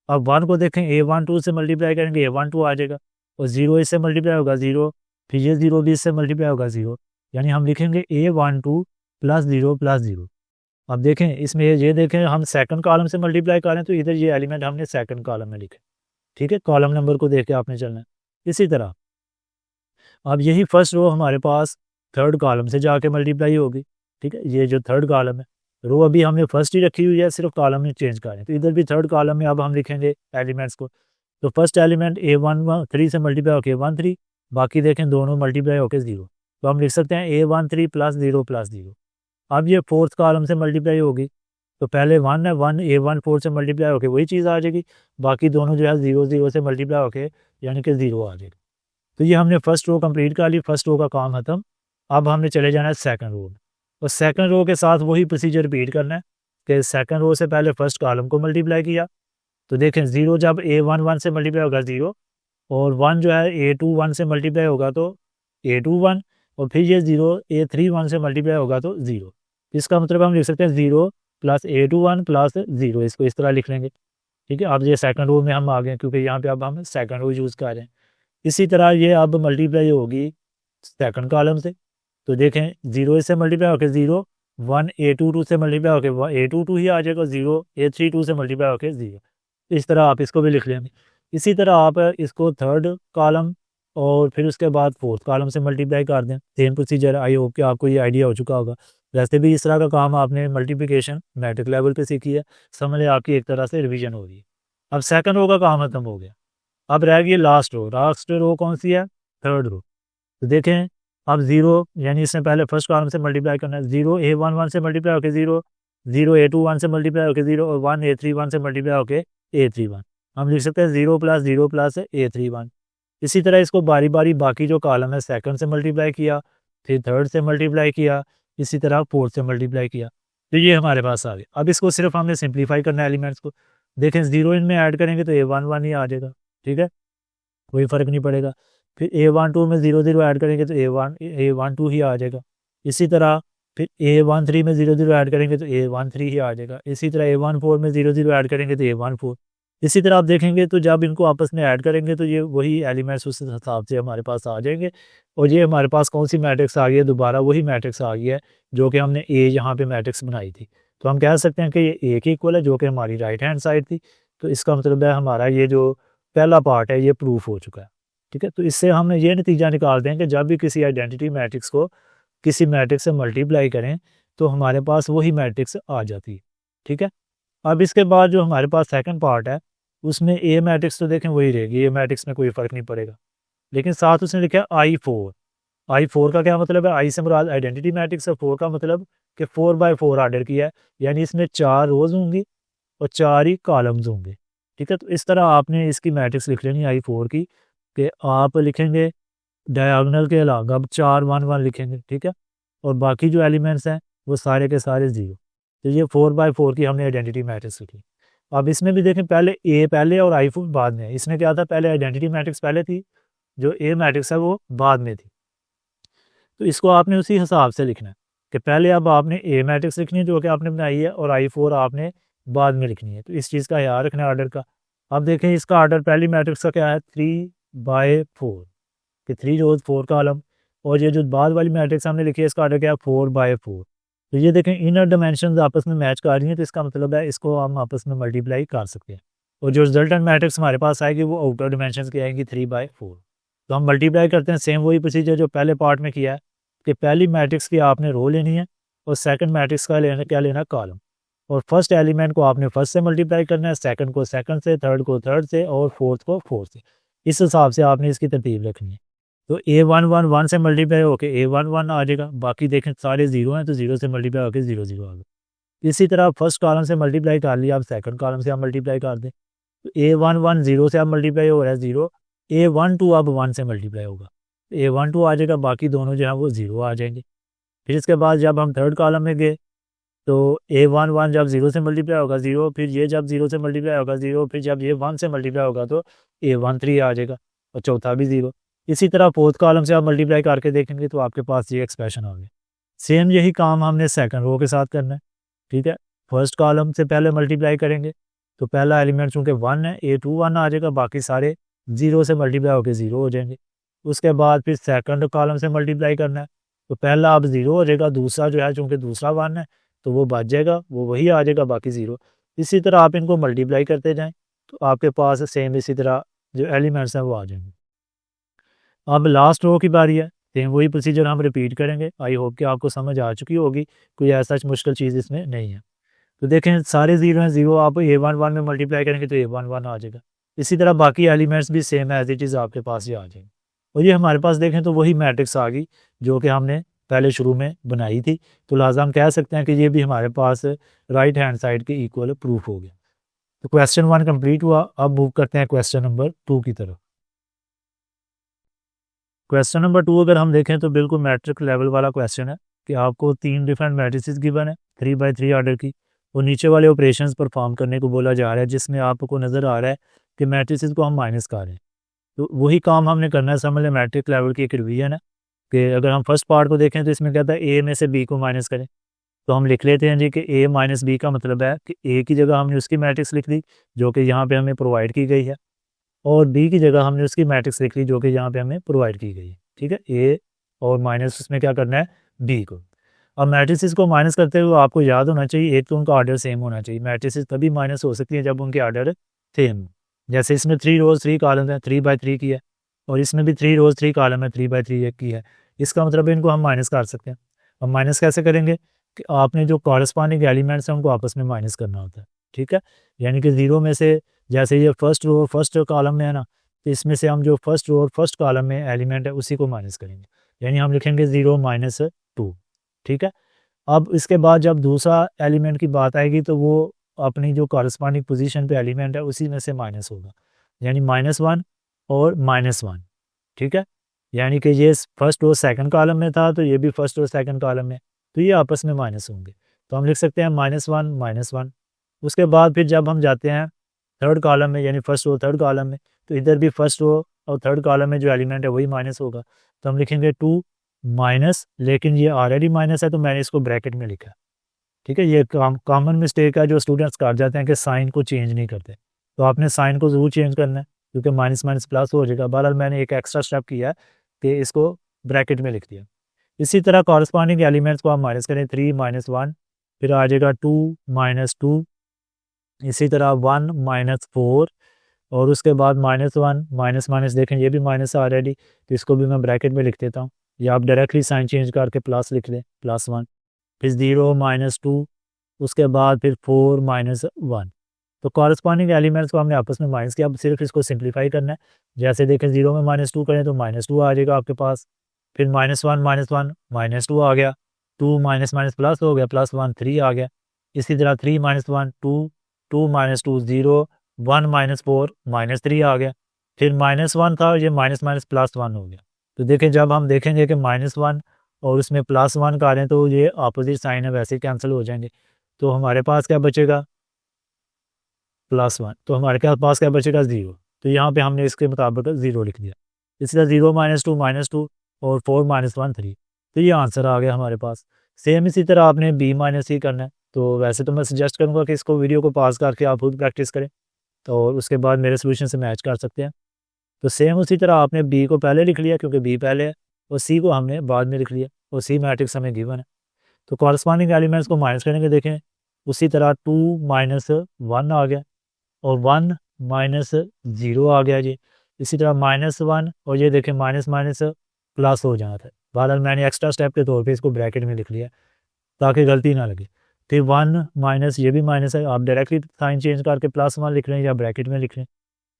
अब 1 को देखें A12 से मल्टीप्लाई करेंगे A12 आ जाएगा और 0 इससे मल्टीप्लाई होगा 0, फिर ये 0 भी इससे मल्टीप्लाई होगा 0, यानी हम लिखेंगे A12 + 0 + 0। अब देखें इसमें ये देखें हम सेकंड कॉलम से मल्टीप्लाई करें तो इधर ये एलिमेंट हमने सेकंड कॉलम में लिखे। ठीक है, कॉलम नंबर को देख के आपने चलना है। इसी तरह अब यही फर्स्ट रो हमारे पास थर्ड कॉलम से जाके मल्टीप्लाई होगी। ठीक है, ये जो थर्ड कॉलम है, रो अभी हमने फर्स्ट ही रखी हुई है, सिर्फ कॉलम में चेंज करें, तो इधर भी थर्ड कॉलम में अब हम लिखेंगे एलिमेंट्स को। तो फर्स्ट एलिमेंट A13 से मल्टीप्लाई होकर 13, बाकी देखें दोनों मल्टीप्लाई होकर 0, तो हम लिख सकते हैं A13 + 0 + 0। अब ये फोर्थ कॉलम से मल्टीप्लाई होगी, तो पहले 1 है, 1 A14 से मल्टीप्लाई होकर वही चीज़ आ जाएगी, बाकी दोनों जो है 0 0 से मल्टीप्लाई होकर यानी कि 0 आ जाएगा। तो ये हमने फर्स्ट रो कंप्लीट कर ली, फर्स्ट रो का काम खत्म। अब हमने चले जाना है सेकंड रो में, और सेकंड रो के साथ वही प्रोसीजर रिपीट करना है कि सेकंड रो से पहले फर्स्ट कॉलम को मल्टीप्लाई किया, तो देखें 0 जब A11 से मल्टीप्लाई होगा 0, और 1 जो है A21 से मल्टीप्लाई होगा तो A21, और फिर ये 0 A31 से मल्टीप्लाई होगा तो 0। इसका मतलब हम लिख सकते हैं 0 + A21 + 0, इसको इस तरह लिख लेंगे। ठीक है, अब ये सेकंड रो में हम आ गए क्योंकि यहाँ पे अब हम सेकंड रो यूज़ कर रहे हैं। इसी तरह ये अब मल्टीप्लाई होगी सेकंड कॉलम से, तो देखें 0 इससे मल्टीप्लाई होकर 0, 1 A22 से मल्टीप्लाई होकर A22 ही आ जाएगा, 0 A32 से मल्टीप्लाई होकर 0। इस तरह आप इसको भी लिख लेंगे। इसी तरह आप इसको थर्ड कॉलम और फिर उसके बाद फोर्थ कॉलम से मल्टीप्लाई कर दें, सेम प्रोसीजर। आई होप कि आपको ये आइडिया हो चुका होगा। वैसे भी इस तरह का काम आपने मल्टीप्लिकेशन मैट्रिक लेवल पे सीखी है, समझ लें आपकी एक तरह से रिवीजन हो रही है। अब सेकंड रो का काम खत्म हो गया, अब रह गई लास्ट रो। लास्ट रो कौन सी है? Third row. तो देखें अब 0 यानी इसने पहले फर्स्ट कॉलम से मल्टीप्लाई करना है, 0 A11 से मल्टीप्लाई होकर 0, 0 A21 से मल्टीप्लाई होकर 0 और 1 A31 से मल्टीप्लाई होकर A31। हम लिख सकते हैं 0 + 0 + A31। इसी तरह इसको बारी बारी बाकी जो कॉलम है सेकंड से मल्टीप्लाई किया, फिर थर्ड से मल्टीप्लाई किया, इसी तरह फोर्थ से मल्टीप्लाई किया, तो ये हमारे पास आ गया। अब इसको सिर्फ हमने सिंप्लीफाई करना है एलिमेंट्स को। देखें 0 इनमें ऐड करेंगे तो A11 ही आ जाएगा। ठीक है, कोई फ़र्क नहीं पड़ेगा। फिर A12 में 0 0 ऐड करेंगे तो A12 ही आ जाएगा। इसी तरह फिर A13 में 0 0 ऐड करेंगे तो A13 ही आ जाएगा। इसी तरह A14 में 0 0 ऐड करेंगे तो A14। इसी तरह आप देखेंगे तो जब इनको आपस में ऐड करेंगे तो ये वही एलिमेंट्स उस हिसाब से हमारे पास आ जाएंगे, और ये हमारे पास कौन सी मैट्रिक्स आ गई है? दोबारा वही मैट्रिक्स आ गई है जो कि हमने ए यहाँ पे मैट्रिक्स बनाई थी। तो हम कह सकते हैं कि ये ए के इक्वल है जो कि हमारी राइट हैंड साइड थी। तो इसका मतलब है हमारा ये जो पहला पार्ट है ये प्रूफ हो चुका है। ठीक है, तो इससे हम ये नतीजा निकालते हैं कि जब भी किसी आइडेंटिटी मैट्रिक्स को किसी मैट्रिक्स से मल्टीप्लाई करें तो हमारे पास वही मैट्रिक्स आ जाती है। ठीक है, अब इसके बाद जो हमारे पास सेकंड पार्ट है उसमें ए मैट्रिक्स तो देखें वही रहेगी, ए मैट्रिक्स में कोई फ़र्क नहीं पड़ेगा, लेकिन साथ उसने लिखा है I4। I4 का क्या मतलब है? आई से मुराद आइडेंटिटी मैट्रिक्स है, 4 का मतलब कि 4x4 आर्डर किया है, यानी इसमें 4 रोज़ होंगी और 4 ही कॉलम्स होंगे। ठीक है, तो इस तरह आपने इसकी मैट्रिक्स लिख लेनी I4 की, कि आप लिखेंगे डायगोनल के अलावा अब 4 1 1 लिखेंगे। ठीक है, और बाकी जो एलिमेंट्स हैं वो सारे के सारे 0। तो ये 4x4 की हमने आइडेंटिटी मैट्रिक्स लिखी। अब इसमें भी देखें पहले ए पहले और I4 बाद में। इसमें क्या था, पहले आइडेंटिटी मैट्रिक्स पहले थी, जो ए मैट्रिक्स है वो बाद में थी। तो इसको आपने उसी हिसाब से लिखना है कि पहले अब आपने ए मैट्रिक्स लिखनी है जो कि आपने बनाई है, और I4 आपने बाद में लिखनी है। तो इस चीज़ का ख्याल रखना है ऑर्डर का। अब देखें इसका ऑर्डर पहली मैट्रिक्स का क्या है, 3/4 कि 3 रोज 4 कॉलम, और ये जो बाद वाली मैट्रिक्स हमने लिखी है इसका ऑर्डर क्या है, 4/4। तो ये देखें इनर डायमेंशंस आपस में मैच कर रही हैं, तो इसका मतलब है इसको हम आपस में मल्टीप्लाई कर सकते हैं, और जो रिजल्टेंट मैट्रिक्स हमारे पास आएगी वो आउटर डायमेंशंस की आएंगी 3/4। तो हम मल्टीप्लाई करते हैं, सेम वही प्रोसीजर जो पहले पार्ट में किया है कि पहली मैट्रिक्स की आपने रो लेनी है और सेकंड मैट्रिक्स का लेना क्या लेना, कॉलम, और फर्स्ट एलिमेंट को आपने फर्स्ट से मल्टीप्लाई करना है, सेकंड को सेकंड से, थर्ड को थर्ड से, और फोर्थ को फोर्थ से। इस हिसाब से आपने इसकी तरतीब रखनी है। तो A1 से मल्टीप्लाई होकर A11 आ जाएगा, बाकी देखें सारे 0 हैं तो 0 से मल्टीप्लाई होकर 0 0 आ गया। इसी तरह फर्स्ट कॉलम से मल्टीप्लाई कर लिया, अब सेकंड कॉलम से आप मल्टीप्लाई कर दें, तो A11 0 से अब मल्टीप्लाई हो रहा है 0, A12 अब 1 से मल्टीप्लाई होगा, A12 आ जाएगा, बाकी दोनों जो है वो 0 आ जाएंगे। फिर इसके बाद जब हम थर्ड कॉलम में गए तो A11 जब 0 से मल्टीप्लाई होगा 0, फिर ये जब 0 से मल्टीप्लाई होगा 0, फिर जब ये 1 से मल्टीप्लाई होगा तो A13 आ जाएगा, और चौथा भी 0। इसी तरह फोर्थ कॉलम से आप मल्टीप्लाई करके देखेंगे तो आपके पास ये एक्सप्रेशन आ गया। सेम यही काम हमने सेकंड रो के साथ करना है। ठीक है, फर्स्ट कॉलम से पहले मल्टीप्लाई करेंगे तो पहला एलिमेंट चूँकि 1 है, A21 आ जाएगा, बाकी सारे 0 से मल्टीप्लाई होकर 0 हो जाएंगे। उसके बाद फिर सेकंड कॉलम से मल्टीप्लाई करना है, तो पहला अब 0 हो जाएगा, दूसरा जो है चूँकि दूसरा 1 है तो वो बच जाएगा, वो वही आ जाएगा, बाकी 0। इसी तरह आप इनको मल्टीप्लाई करते जाएं तो आपके पास सेम इसी तरह जो एलिमेंट्स हैं वो आ जाएंगे। अब लास्ट रो की बारी है, सेम वही प्रोसीजर हम रिपीट करेंगे। आई होप कि आपको समझ आ चुकी होगी, कोई ऐसा मुश्किल चीज़ इसमें नहीं है। तो देखें सारे 0 हैं, 0 आप A11 में मल्टीप्लाई करेंगे तो A11 आ जाएगा। इसी तरह बाकी एलिमेंट्स भी सेम एज इट इज़ आपके पास ये आ जाएंगे, और ये हमारे पास देखें तो वही मैट्रिक्स आ गई जो कि हमने पहले शुरू में बनाई थी। तो लिहाजा हम कह सकते हैं कि ये भी हमारे पास राइट हैंड साइड के इक्वल प्रूफ हो गया। तो क्वेश्चन 1 कंप्लीट हुआ। अब मूव करते हैं क्वेश्चन नंबर 2 की तरफ। क्वेश्चन नंबर 2 अगर हम देखें तो बिल्कुल मैट्रिक लेवल वाला क्वेश्चन है कि आपको 3 डिफरेंट मैट्रिसेस गिवन है 3x3 ऑर्डर की, और नीचे वाले ऑपरेशंस परफॉर्म करने को बोला जा रहा है, जिसमें आपको नज़र आ रहा है कि मैट्रिसेस को हम माइनस कर रहे हैं। तो वही काम हमने करना है। समझ लें मैट्रिक लेवल की एक रिवीजन है कि अगर हम फर्स्ट पार्ट को देखें तो इसमें कहता है ए में से बी को माइनस करें, तो हम लिख लेते हैं जी कि ए माइनस बी का मतलब है कि ए की जगह हमने उसकी मैट्रिक्स लिख दी जो कि यहाँ पे हमें प्रोवाइड की गई है, और बी की जगह हमने उसकी मैट्रिक्स लिख ली जो कि यहाँ पे हमें प्रोवाइड की गई है। ठीक है, ए और माइनस उसमें क्या करना है, बी को। अब मैट्रिसेस को माइनस करते हुए आपको याद होना चाहिए एक तो उनका ऑर्डर सेम होना चाहिए। मैट्रिसेस तभी माइनस हो सकती है जब उनके ऑर्डर सेम। जैसे इसमें 3 रोज 3 कॉलम है, 3x3 की है, और इसमें भी 3 रोज 3 कॉलम है, 3x3 की है। इसका मतलब इनको हम माइनस कर सकते हैं। अब माइनस कैसे करेंगे कि आपने जो कॉरस्पॉन्डिंग एलिमेंट्स हैं उनको आपस में माइनस करना होता है। ठीक है, यानी कि 0 में से, जैसे ये फर्स्ट रो फर्स्ट कॉलम में है ना, तो इसमें से हम जो फर्स्ट रो और फर्स्ट कॉलम में एलिमेंट है उसी को माइनस करेंगे, यानी हम लिखेंगे 0 - 2। ठीक है, अब इसके बाद जब दूसरा एलिमेंट की बात आएगी तो वो अपनी जो कॉरस्पॉन्डिंग पोजीशन पे एलिमेंट है उसी में से माइनस होगा, यानी -1 और -1। ठीक है, यानी कि ये फर्स्ट रो सेकंड कॉलम में था तो ये भी फर्स्ट रो सेकंड कॉलम में, तो ये आपस में माइनस होंगे। तो हम लिख सकते हैं -1 -1। उसके बाद फिर जब हम जाते हैं थर्ड कॉलम में, यानी फर्स्ट रो थर्ड कॉलम में, तो इधर भी फर्स्ट रो और थर्ड कॉलम में जो एलिमेंट है वही माइनस होगा। तो हम लिखेंगे 2 माइनस, लेकिन ये ऑलरेडी माइनस है तो मैंने इसको ब्रैकेट में लिखा। ठीक है, ये कॉमन मिस्टेक है जो स्टूडेंट्स कर जाते हैं कि साइन को चेंज नहीं करते, तो आपने साइन को ज़रूर चेंज करना है क्योंकि माइनस माइनस प्लस हो जाएगा। बहरहाल मैंने एक एक्स्ट्रा स्टेप किया है कि इसको ब्रैकेट में लिख दिया। इसी तरह कॉरस्पॉन्डिंग एलिमेंट्स को आप माइनस करें, 3 - 1, फिर आ जाएगा 2 - 2, इसी तरह 1 - 4, और उसके बाद -1 माइनस माइनस देखें ये भी माइनस ऑलरेडी, तो इसको भी मैं ब्रैकेट में लिख देता हूँ, या आप डायरेक्टली साइन चेंज करके प्लस लिख दें, +1, फिर 0 -2, उसके बाद फिर 4 -1। तो कॉरस्पॉन्डिंग एलिमेंट्स को हमने आपस में माइनस किया, अब सिर्फ इसको सिंप्लीफाई करना है। जैसे देखें 0 में -2 करें तो -2 आ जाएगा आपके पास, फिर -1 -2 आ गया, 2 माइनस माइनस प्लस हो गया, +1 3 आ गया। इसी तरह 3 -1 2, 2 -2 0, 1 -4 -3 आ गया, फिर -1 था, ये माइनस माइनस +1 हो गया। तो देखें जब हम देखेंगे कि -1 और उसमें +1 का रहे हैं तो ये अपोजिट साइन है, वैसे ही कैंसिल हो जाएंगे। तो हमारे पास क्या बचेगा, +1, तो हमारे पास क्या बचेगा 0। तो यहाँ पे हमने इसके मुताबिक 0 लिख दिया। इसी तरह 0 -2 और 4 -1 3, तो ये आंसर आ गया हमारे पास। सेम इसी तरह आपने b - c करना है। तो वैसे तो मैं सजेस्ट करूँगा कि इसको वीडियो को पॉज करके आप खुद प्रैक्टिस करें, तो उसके बाद मेरे सोल्यूशन से मैच कर सकते हैं। तो सेम उसी तरह आपने b को पहले लिख लिया क्योंकि b पहले है, और c को हमने बाद में लिख लिया, और c मैट्रिक्स हमें गिवन है। तो कॉरस्पॉन्डिंग एलिमेंट्स को माइनस करेंगे, देखें उसी तरह 2 -1 आ गया, और 1 -0 आ गया जी। इसी तरह -1 और ये देखें माइनस माइनस प्लस हो जाना था। बहरहाल मैंने एक्स्ट्रा स्टेप के तौर पे इसको ब्रैकेट में लिख लिया ताकि गलती ना लगे। फिर 1 माइनस, ये भी माइनस है, आप डायरेक्टली साइन चेंज करके +1 लिख रहे हैं या ब्रैकेट में लिख रहे हैं।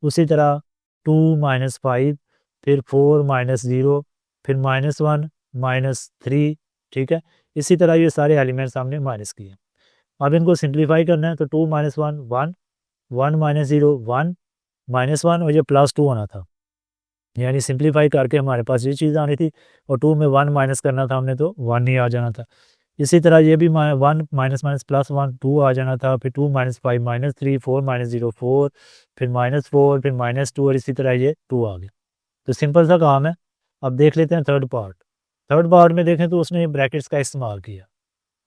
उसी तरह 2 -5, फिर 4 -0, फिर -1 -3, ठीक है। इसी तरह ये सारे एलिमेंट्स हमने माइनस किए। अब इनको सिंप्लीफाई करना है, तो 2 -1 1, 1 -0 1, -1 और ये +2 होना था, यानी सिंप्लीफाई करके हमारे पास ये चीज़ आनी थी, और 2 में 1 माइनस करना था हमने, तो 1 ही आ जाना था। इसी तरह ये भी 1 माइनस माइनस +1 2 आ जाना था, फिर 2 -5 -3 4 -0 4, फिर -4, फिर -2 और इसी तरह ये 2 आ गया। तो सिंपल सा काम है। अब देख लेते हैं थर्ड पार्ट। थर्ड पार्ट में देखें तो उसने ब्रैकेट्स का इस्तेमाल किया।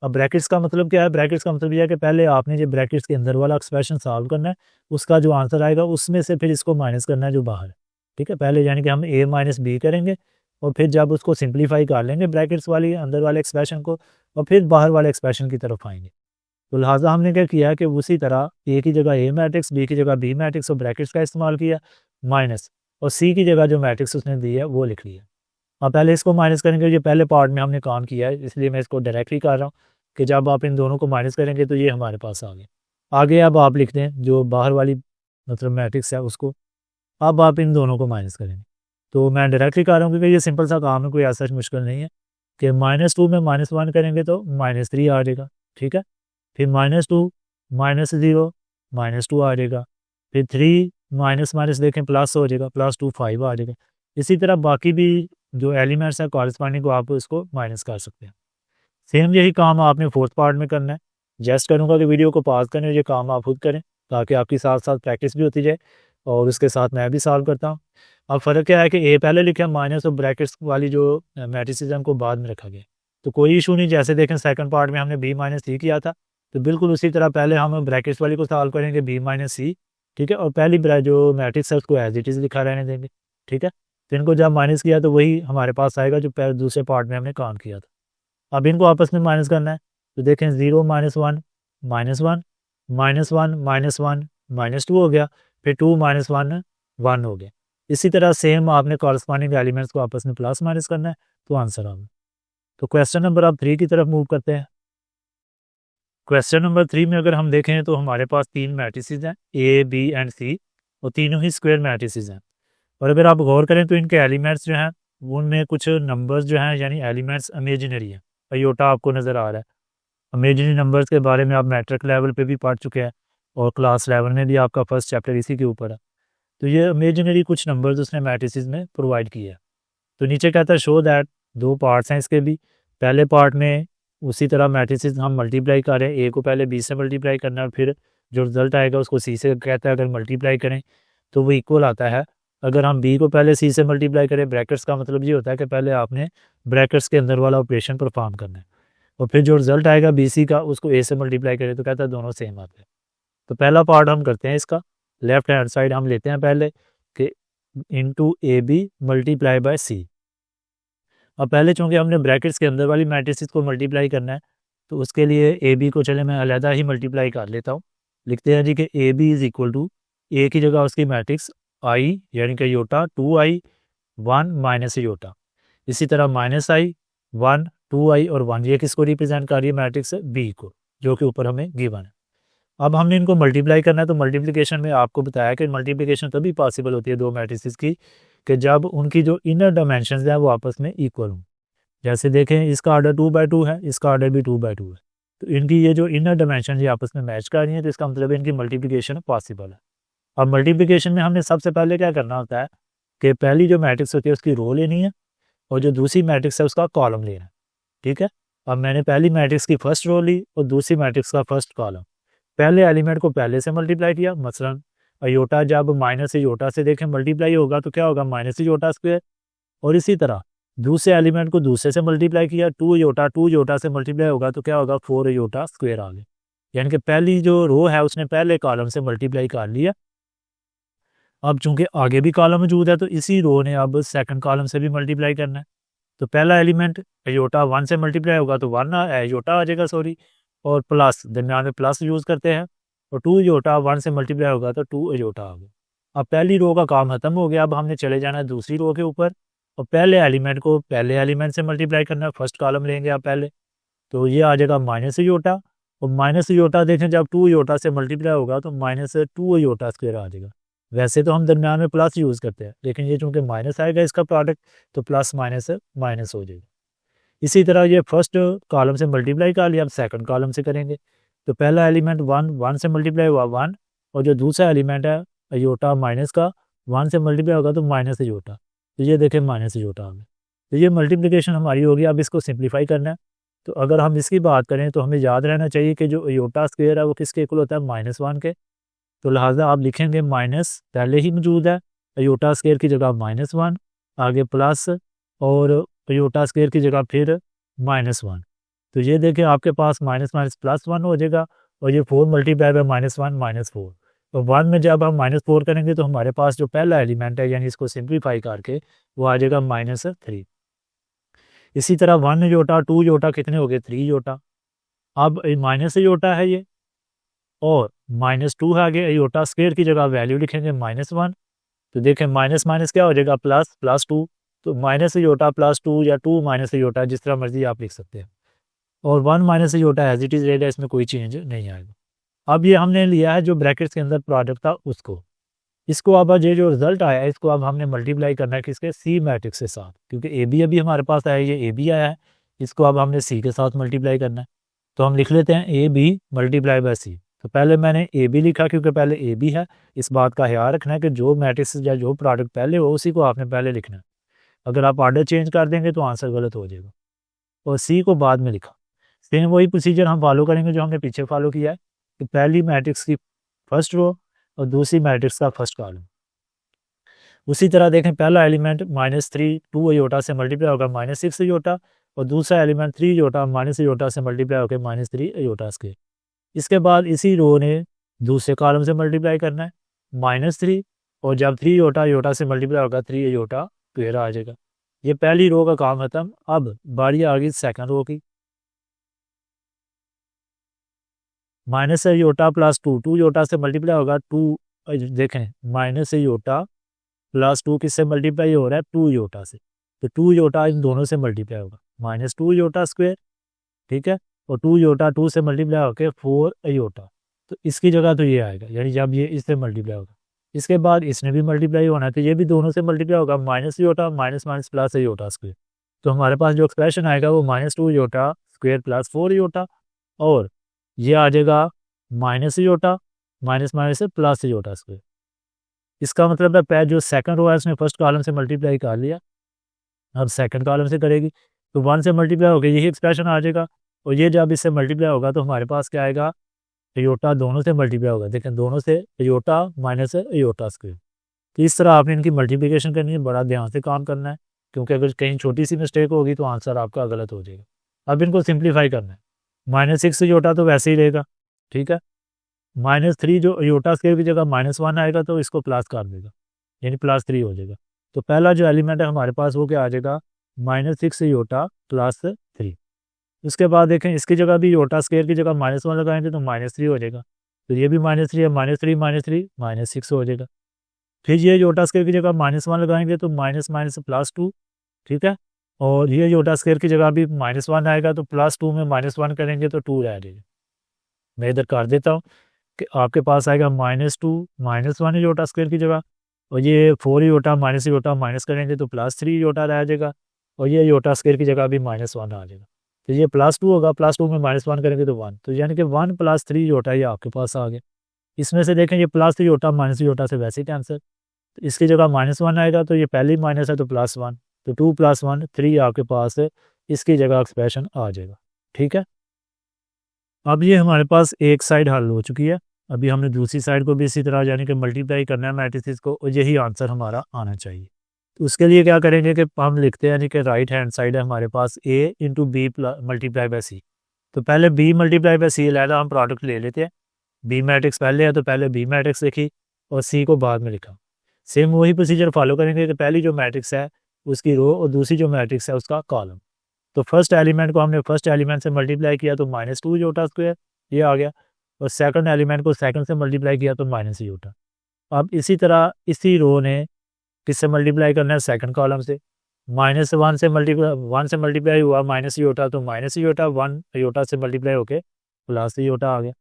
अब ब्रैकेट्स का मतलब क्या है, ब्रैकेट्स का मतलब यह है कि पहले आपने जो ब्रैकेट्स के अंदर वाला एक्सप्रेशन सॉल्व करना है, उसका जो आंसर आएगा उसमें से फिर इसको माइनस करना है जो बाहर है, ठीक है। पहले यानी कि हम a - b करेंगे, और फिर जब उसको सिंप्लीफाई कर लेंगे ब्रैकेट्स वाली अंदर वाले एक्सप्रेशन को, और फिर बाहर वाले एक्सप्रेशन की तरफ आएंगे। तो लिहाजा हमने क्या किया कि उसी तरह a की जगह a मैट्रिक्स, b की जगह b मैट्रिक्स और ब्रैकेट्स का इस्तेमाल किया, माइनस, और c की जगह जो मैट्रिक्स उसने दी है वो लिख लिया। अब पहले इसको माइनस करेंगे, ये पहले पार्ट में हमने काम किया है इसलिए मैं इसको डायरेक्टली कर रहा हूँ कि जब आप इन दोनों को माइनस करेंगे तो ये हमारे पास आ गया। आगे अब आप लिखते हैं जो बाहर वाली मतलब मैट्रिक्स है उसको, अब आप इन दोनों को माइनस करेंगे। तो मैं डायरेक्टली कर रहा हूँ क्योंकि ये सिंपल सा काम है, कोई ऐसा मुश्किल नहीं है कि -2 में -1 करेंगे तो -3 आ जाएगा, ठीक है। फिर -2 -0 -2 आ जाएगा, फिर 3 माइनस माइनस देखें प्लस हो जाएगा, +2 5 आ जाएगा। इसी तरह बाकी भी जो एलिमेंट्स है कॉरस्पॉन्डिंग को आप इसको माइनस कर सकते हैं। सेम यही काम आपने फोर्थ पार्ट में करना है। जस्ट करूँगा कि वीडियो को पॉज करें और ये काम आप खुद करें ताकि आपकी साथ साथ प्रैक्टिस भी होती जाए, और उसके साथ मैं भी सॉल्व करता हूँ। अब फ़र्क क्या है कि ए पहले लिखा, माइनस और ब्रैकेट्स वाली जो मैट्रिसेस को बाद में रखा गया, तो कोई इशू नहीं। जैसे देखें सेकंड पार्ट में हमने b - c किया था, तो बिल्कुल उसी तरह पहले हम ब्रैकेट्स वाली को सॉल्व करेंगे b - c, ठीक है, और पहली जो मैट्रिक्स है उसको एज इट इज़ लिखा रहने देंगे, ठीक है। तो इनको जब माइनस किया तो वही हमारे पास आएगा जो दूसरे पार्ट में हमने काम किया था। अब इनको आपस में माइनस करना है, तो देखें 0 - 1 -1 -1 -1 -2 हो गया, फिर 2 - 1 1 हो गया। इसी तरह सेम आपने कॉरस्पॉन्डिंग एलिमेंट्स को आपस में प्लस माइनस करना है, तो आंसर आ गया। तो क्वेश्चन नंबर आप 3 की तरफ मूव करते हैं। क्वेश्चन नंबर 3 में अगर हम देखें तो हमारे पास 3 मैट्रिसेस हैं A, B एंड C, और तीनों ही स्क्वायर मैट्रिसेस हैं। और अगर आप गौर करें तो इनके एलिमेंट्स जो हैं उनमें कुछ नंबर्स जो हैं यानी एलिमेंट्स इमेजिनरी हैं। अयोटा आपको नज़र आ रहा है। इमेजिनरी नंबर्स के बारे में आप मैट्रिक लेवल पे भी पढ़ चुके हैं, और क्लास लेवल में भी आपका फर्स्ट चैप्टर इसी के ऊपर है। तो ये इमेजिनरी कुछ नंबर्स उसने मैट्रिसेस में प्रोवाइड किया है। तो नीचे कहता है शो दैट, 2 पार्ट्स हैं इसके भी। पहले पार्ट में उसी तरह मैट्रिसेस हम मल्टीप्लाई कर रहे हैं, ए को पहले बी से मल्टीप्लाई करना है, फिर जो रिजल्ट आएगा उसको सी से कहता है अगर मल्टीप्लाई करें तो वो इक्वल आता है। अगर हम बी को पहले सी से मल्टीप्लाई करें, ब्रैकेट्स का मतलब ये होता है कि पहले आपने ब्रैकेट्स के अंदर वाला ऑपरेशन परफॉर्म करना है, और फिर जो रिजल्ट आएगा बी सी का उसको ए से मल्टीप्लाई करें, तो कहता है दोनों सेम आते हैं। तो पहला पार्ट हम करते हैं इसका, लेफ्ट हैंड साइड हम लेते हैं पहले कि into A B multiply by C. अब पहले चूँकि हमने ब्रैकेट्स के अंदर वाली मैट्रिसेस को मल्टीप्लाई करना है, तो उसके लिए ए बी को चले मैं अलहदा ही मल्टीप्लाई कर लेता हूँ। लिखते हैं जी कि A B is equal to A की जगह उसकी मैट्रिक्स आई यानी कि योटा 2i 1 माइनस योटा, इसी तरह माइनस आई 1 2i और 1, ये किसको रिप्रेजेंट कर रही है मैट्रिक्स बी को, जो कि ऊपर हमें गिवन है। अब हमने इनको मल्टीप्लाई करना है, तो मल्टीप्लिकेशन में आपको बताया कि मल्टीप्लिकेशन तभी पॉसिबल होती है दो मैट्रिसेस की कि जब उनकी जो इनर डायमेंशंस है वो आपस में इक्वल हों। जैसे देखें इसका ऑर्डर 2/2 है, इसका ऑर्डर भी 2/2 है, तो इनकी ये जो इनर डायमेंशन ये आपस में मैच कर रही है, तो इसका मतलब इनकी मल्टीप्लिकेशन पॉसिबल है। अब मल्टीप्लिकेशन में हमने सबसे पहले क्या करना होता है कि पहली जो मैट्रिक्स होती है उसकी रो लेनी है और जो दूसरी मैट्रिक्स है उसका कॉलम लेना है। ठीक है, अब मैंने पहली मैट्रिक्स की फर्स्ट रो ली और दूसरी मैट्रिक्स का फर्स्ट कॉलम, पहले एलिमेंट को पहले से मल्टीप्लाई किया, मसलन अयोटा जब माइनस योटा से देखें मल्टीप्लाई होगा तो क्या होगा माइनस योटा स्क्वायर, और इसी तरह दूसरे एलिमेंट को दूसरे से मल्टीप्लाई किया, 2 योटा से मल्टीप्लाई होगा तो क्या होगा 4 योटा स्क्वायर आ गया, यानी कि पहली जो रो है उसने पहले कॉलम से मल्टीप्लाई कर लिया। अब चूंकि आगे भी कॉलम मौजूद है तो इसी रो ने अब सेकंड कॉलम से भी मल्टीप्लाई करना है, तो पहला एलिमेंट योटा 1 से मल्टीप्लाई होगा तो 1 योटा आ जाएगा, सॉरी, और प्लस दरमियान में प्लस यूज़ करते हैं, और 2 योटा 1 से मल्टीप्लाई होगा तो 2 योटा आ गया। अब पहली रो का काम खत्म हो गया, अब हमने चले जाना है दूसरी रो के ऊपर और पहले एलिमेंट को पहले एलिमेंट से मल्टीप्लाई करना है, फर्स्ट कॉलम लेंगे आप पहले, तो ये आ जाएगा माइनस योटा, और माइनस योटा देखें जब 2 योटा से मल्टीप्लाई होगा तो माइनस 2 योटा स्क्वायर आ जाएगा। वैसे तो हम दरमियान में प्लस यूज़ करते हैं, लेकिन ये चूँकि माइनस आएगा इसका प्रोडक्ट तो प्लस माइनस माइनस हो जाएगा। इसी तरह ये फर्स्ट कॉलम से मल्टीप्लाई कर लिया, अब सेकंड कॉलम से करेंगे, तो पहला एलिमेंट 1 से मल्टीप्लाई हुआ 1, और जो दूसरा एलिमेंट है योटा माइनस का 1 से मल्टीप्लाई होगा तो माइनस योटा, तो ये देखें माइनस योटा आ गया। तो ये मल्टीप्लिकेशन हमारी होगी। अब इसको सिंप्लीफाई करना है, तो अगर हम इसकी बात करें तो हमें याद रहना चाहिए कि जो योटा स्क्वायर है वो किसके इक्वल होता है -1 के, तो लिहाजा आप लिखेंगे माइनस पहले ही मौजूद है, योटा स्क्वायर की जगह -1, आगे प्लस और योटा स्क्वायर की जगह फिर -1, तो ये देखें आपके पास माइनस माइनस प्लस 1 हो जाएगा, और ये 4 मल्टीप्लाई बाय -1 -4, तो 1 में जब हम -4 करेंगे तो हमारे पास जो पहला एलिमेंट है यानी इसको सिंप्लीफाई करके वो आ जाएगा -3। इसी तरह 1 योटा 2 योटा कितने हो गए 3 योटा, अब माइनस योटा है ये और -2 है, आगे योटा स्क्वायर की जगह वैल्यू लिखेंगे -1, तो देखें माइनस माइनस क्या हो जाएगा प्लस, +2, तो माइनस योटा +2 या 2 माइनस योटा जिस तरह मर्जी आप लिख सकते हैं, और 1 minus iota as it is रहेगा, इसमें कोई चेंज नहीं आएगा। अब ये हमने लिया है जो ब्रैकेट्स के अंदर प्रोडक्ट था उसको, इसको अब ये जो रिजल्ट आया है इसको अब हमने मल्टीप्लाई करना है किसके सी मैट्रिक्स के साथ, क्योंकि ए बी अभी हमारे पास आया है, ये ए बी आया है, इसको अब हमने सी के साथ मल्टीप्लाई करना है, तो हम लिख लेते हैं ए बी मल्टीप्लाई बाय सी। तो पहले मैंने ए बी लिखा क्योंकि पहले ए बी है, इस बात का ख्याल रखना है कि जो मैट्रिक्स या जो प्रोडक्ट पहले हो उसी को आपने पहले लिखना है, अगर आप ऑर्डर चेंज कर देंगे तो आंसर गलत हो जाएगा, और सी को बाद में लिखा। सेम वही प्रोसीजर हम फॉलो करेंगे जो हमने पीछे फॉलो किया है कि पहली मैट्रिक्स की फर्स्ट रो और दूसरी मैट्रिक्स का फर्स्ट कॉलम। उसी तरह देखें पहला एलिमेंट -3 2 योटा से मल्टीप्लाई होगा -6 योटा, और दूसरा एलिमेंट 3 योटा माइनस योटा से मल्टीप्लाई होकर -3 योटा स्क्वायर। इसके बाद इसी रो ने दूसरे कॉलम से मल्टीप्लाई करना है -3, और जब 3 योटा योटा से मल्टीप्लाई होगा 3 योटा स्क्वायर आ जाएगा। ये पहली रो का काम खत्म। अब बारी आ गई सेकंड रो की, माइनस योटा +2 2 योटा से मल्टीप्लाई होगा 2, देखें माइनस योटा +2 किससे मल्टीप्लाई हो रहा है 2 योटा से, तो 2 योटा इन दोनों से मल्टीप्लाई होगा -2 योटा स्क्वायर, ठीक है, और 2 योटा 2 से मल्टीप्लाई होकर 4 योटा, तो इसकी जगह तो ये आएगा, यानी जब ये इससे मल्टीप्लाई होगा इसके बाद इसने भी मल्टीप्लाई होना है, तो ये भी दोनों से मल्टीप्लाई होगा minus iota minus minus plus iota square, तो हमारे पास जो एक्सप्रेशन आएगा वो -2 योटा स्क्वायर प्लस 4 योटा, और ये आ जाएगा minus iota minus minus plus iota square. इसका मतलब है पहले जो सेकंड रो है उसने फर्स्ट कॉलम से मल्टीप्लाई कर लिया, अब सेकंड कॉलम से करेगी तो 1 से मल्टीप्लाई होगा यही एक्सप्रेशन आ जाएगा, और ये जब इससे मल्टीप्लाई होगा तो हमारे पास क्या आएगा योटा दोनों से मल्टीप्लाई होगा, देखें दोनों से योटा माइनस योटा स्क्वायर। तो इस तरह आपने इनकी मल्टीप्लिकेशन करनी है, बड़ा ध्यान से काम करना है, क्योंकि अगर कहीं छोटी सी मिस्टेक होगी तो आंसर आपका गलत हो जाएगा। अब इनको सिंप्लीफाई करना है, -6 योटा तो वैसे ही रहेगा, ठीक है, -3 जो योटा स्क्वायर की जगह -1 आएगा तो इसको प्लस कर देगा, यानी +3 हो जाएगा। तो पहला जो एलिमेंट है हमारे पास वो क्या आ जाएगा -6 योटा +3। उसके बाद देखें इसकी जगह भी योटा स्क्वायर की जगह -1 लगाएंगे तो -3 हो जाएगा, तो ये भी -3 है, -3 -6 हो जाएगा। फिर ये योटा स्क्वायर की जगह -1 लगाएंगे तो माइनस माइनस +2, ठीक है। और ये योटा स्क्वायर की जगह भी -1 आएगा तो +2 में -1 करेंगे तो 2 रह जाएगा। मैं इधर कर देता हूँ कि आपके पास आएगा -2 -1 योटा स्क्वायर की जगह, और ये 4 योटा माइनस योटा माइनस करेंगे तो +3 योटा रह जाएगा, और ये योटा स्क्वायर की जगह भी -1 आ जाएगा। तो ये +2 होगा, +2 में -1 करेंगे तो 1, तो यानी कि 1 + 3 योटा ये आपके पास आ गया। इसमें से देखें ये +3 योटा माइनस योटा से वैसे ही कैंसिल, तो इसकी जगह -1 आएगा तो ये पहले ही माइनस है तो +1, तो 2 + 1 3 आपके पास है, इसकी जगह एक्सप्रेशन आ जाएगा, ठीक है। अब ये हमारे पास एक साइड हल हो चुकी है, अभी हमने दूसरी साइड को भी इसी तरह यानी कि मल्टीप्लाई करना है मैट्रिसेस को, और यही आंसर हमारा आना चाहिए। तो उसके लिए क्या करेंगे कि हम लिखते हैं यानी कि राइट हैंड साइड है हमारे पास a into B multiply by C. तो पहले b मल्टीप्लाई बाई सी अलहदा हम प्रोडक्ट ले लेते हैं, b मैट्रिक्स पहले है तो पहले b मैट्रिक्स लिखी और c को बाद में लिखा। सेम वही प्रोसीजर फॉलो करेंगे कि पहली जो मैट्रिक्स है उसकी रो और दूसरी जो मैट्रिक्स है उसका कॉलम। तो फर्स्ट एलिमेंट को हमने फर्स्ट एलिमेंट से मल्टीप्लाई किया तो -2 योटा स्क्वायर ये आ गया, और सेकंड एलिमेंट को सेकंड से मल्टीप्लाई किया तो -1 योटा। अब इसी तरह इसी रो ने किससे मल्टीप्लाई करना है, सेकंड कॉलम से। -1 से मल्टीप्लाई हुआ माइनस योटा तो माइनस योटा, 1 योटा से मल्टीप्लाई होके प्लस योटा आ गया।